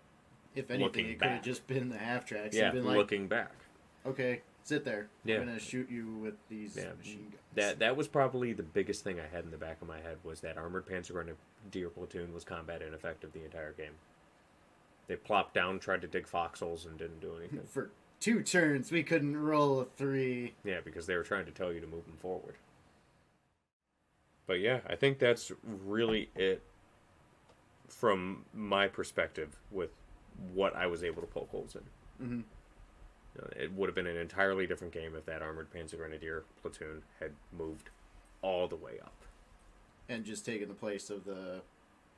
If anything, looking it could have back. just been the half tracks. Yeah, And been like, looking back. okay, sit there. Yeah. I'm gonna shoot you with these Yeah. machine guns. That was probably the biggest thing I had in the back of my head was that Armored Panzer Grenadier platoon was combat ineffective the entire game. They plopped down, tried to dig foxholes, and didn't do anything. For 2 turns, we couldn't roll a 3. Yeah, because they were trying to tell you to move them forward. But yeah, I think that's really it from my perspective with what I was able to poke holes in. Mm-hmm. It would have been an entirely different game if that Armored Panzer Grenadier platoon had moved all the way up. And just taken the place of the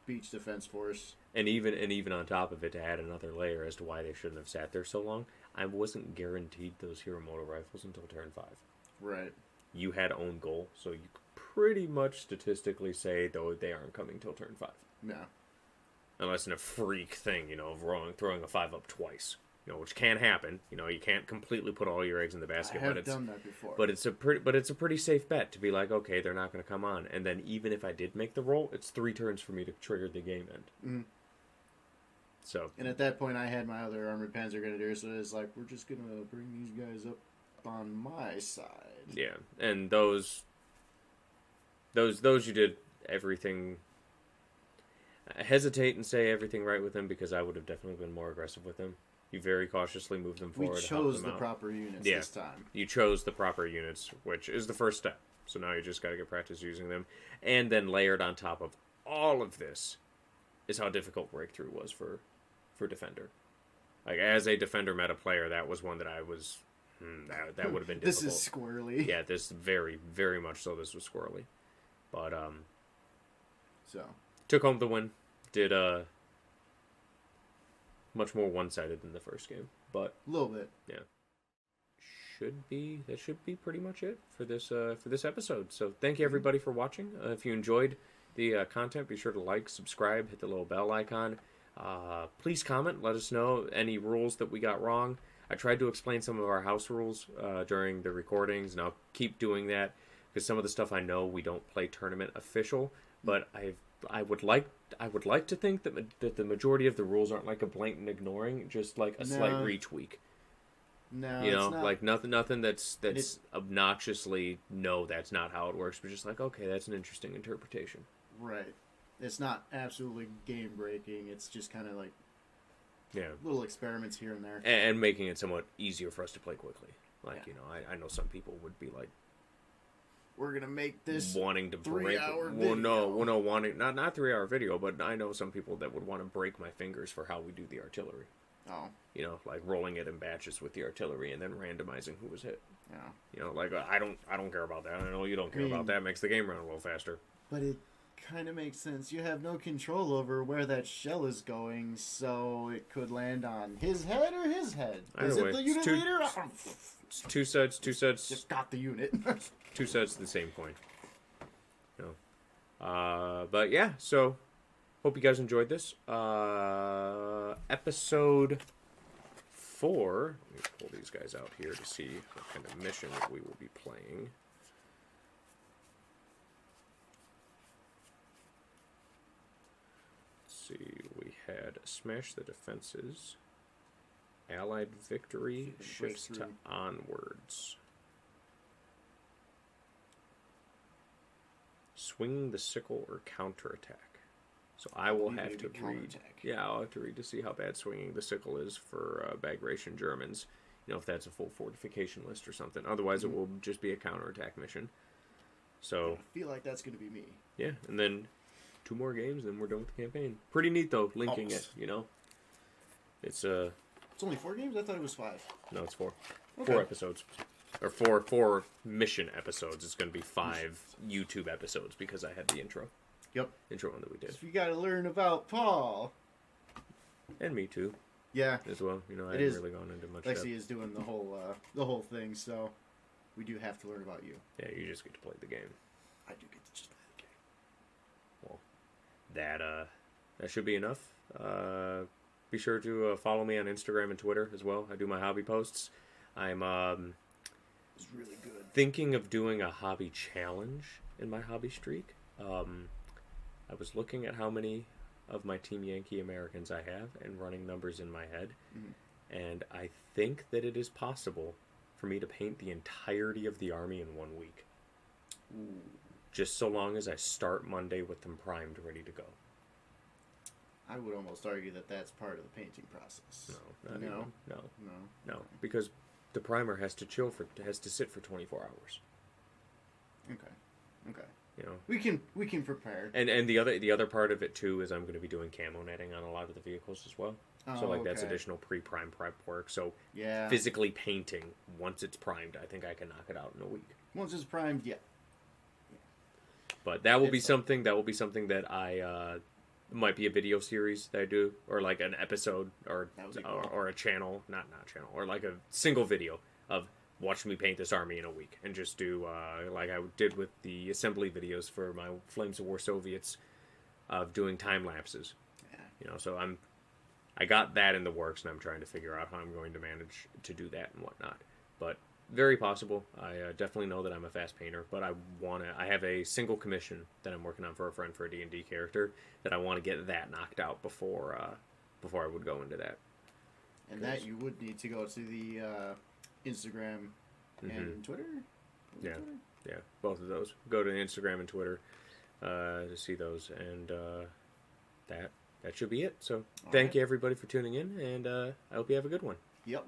beach defense force. And even on top of it, to add another layer as to why they shouldn't have sat there so long, I wasn't guaranteed those hero motor rifles until turn 5. Right. You had own goal, so you could pretty much statistically say, though, they aren't coming till turn 5. Yeah. Unless in a freak thing, of throwing a 5 up twice, which can happen. You can't completely put all your eggs in the basket. I have done that before. But it's a pretty safe bet to be like, okay, they're not going to come on, and then even if I did make the roll, it's 3 turns for me to trigger the game end. Mm-hmm. So. And at that point, I had my other Armored Panzer Grenadier, so it's like, we're just gonna bring these guys up on my side. Yeah, and those you did everything. I hesitate and say everything right with them because I would have definitely been more aggressive with them. You very cautiously moved them We forward. chose helped the them out. proper units Yeah. this time. You chose the proper units, which is the first step. So now you just got to get practice using them. And then layered on top of all of this is how difficult Breakthrough was for Defender. Like, as a Defender meta player, that was one that I was... that would have been difficult. This is squirrely. Yeah, this very, very much so this was squirrely. But, So. took home the win. Did, much more one-sided than the first game. But... A little bit. Yeah. That should be pretty much it for this episode. So thank you everybody for watching. If you enjoyed the content, be sure to like, subscribe, hit the little bell icon. Please comment, let us know any rules that we got wrong. I tried to explain some of our house rules during the recordings, and I'll keep doing that because some of the stuff I know we don't play tournament official, but I would like to think that the majority of the rules aren't like a blatant ignoring, just like a slight retweak. No, You know, it's not. like nothing that's obnoxiously no, that's not how it works, but just like, okay, that's an interesting interpretation. Right. It's not absolutely game breaking. It's just kind of like Yeah. little experiments here and there. And making it somewhat easier for us to play quickly. Like, Yeah. I know some people would be like We're gonna make this wanting to break 3-hour well, no, video. no, wanting not 3-hour video, but I know some people that would want to break my fingers for how we do the artillery. Oh, Like rolling it in batches with the artillery and then randomizing who was hit. yeah. Like I don't care about that. I know you don't care about that. Makes the game run a little faster. But it kind of makes sense. You have no control over where that shell is going, so it could land on his head or his head. Is Either it way, the it's unit leader? It's two sides, Just got the unit. two sides of the same coin. But yeah, so hope you guys enjoyed this. Episode 4. Let me pull these guys out here to see what kind of mission we will be playing. Let's see, we had Smash the Defenses. Allied victory shifts to onwards. Swing the sickle or counterattack. So I will You have need to to read. counterattack. Yeah, I'll have to read to see how bad swinging the sickle is for Bagration Germans. If that's a full fortification list or something. Otherwise, it will just be a counterattack mission. So I feel like that's gonna be me. yeah, and then 2 more games, then we're done with the campaign. Pretty neat though, linking Almost. it. It's It's only 4 games. I thought it was 5. no, it's 4. Okay. 4 episodes. Or four mission episodes. It's going to be 5 YouTube episodes because I had the intro one that we did. So you got to learn about Paul. And me too, Yeah, as well. I It haven't is. really gone into much depth. Lexi is doing the whole thing, so we do have to learn about you. Yeah, you just get to play the game. I do get to just play the game. Well, that should be enough. Be sure to follow me on Instagram and Twitter as well. I do my hobby posts. I'm It's really good. thinking of doing a hobby challenge in my hobby streak. I was looking at how many of my Team Yankee Americans I have and running numbers in my head. Mhm. And I think that it is possible for me to paint the entirety of the army in 1 week. Ooh. Just so long as I start Monday with them primed, ready to go. I would almost argue that that's part of the painting process. No, not No? even. No, No. no, because the primer has to sit for 24 hours. Okay. You know, We can prepare. and the other part of it too is I'm going to be doing camo netting on a lot of the vehicles as well. So like that's okay. additional pre-prime prep work. So Yeah. physically painting once it's primed, I think I can knock it out in a week. Once it's primed, yeah. But that will be It's something. That will be something that I might be a video series that I do, or like an episode, or That would be cool. or a channel, not channel, or like a single video of watch me paint this army in a week, and just do like I did with the assembly videos for my Flames of War Soviets, of doing time lapses. Yeah. You know, so I got that in the works, and I'm trying to figure out how I'm going to manage to do that and whatnot. But very possible. I definitely know that I'm a fast painter, but I have a single commission that I'm working on for a friend for a D&D character that I want to get that knocked out before I would go into that. And that you would need to go to the Instagram and Twitter? Was it Yeah. Twitter? Yeah, both of those. Go to Instagram and Twitter to see those, and that should be it. So thank you everybody for tuning in, and I hope you have a good one. Yep.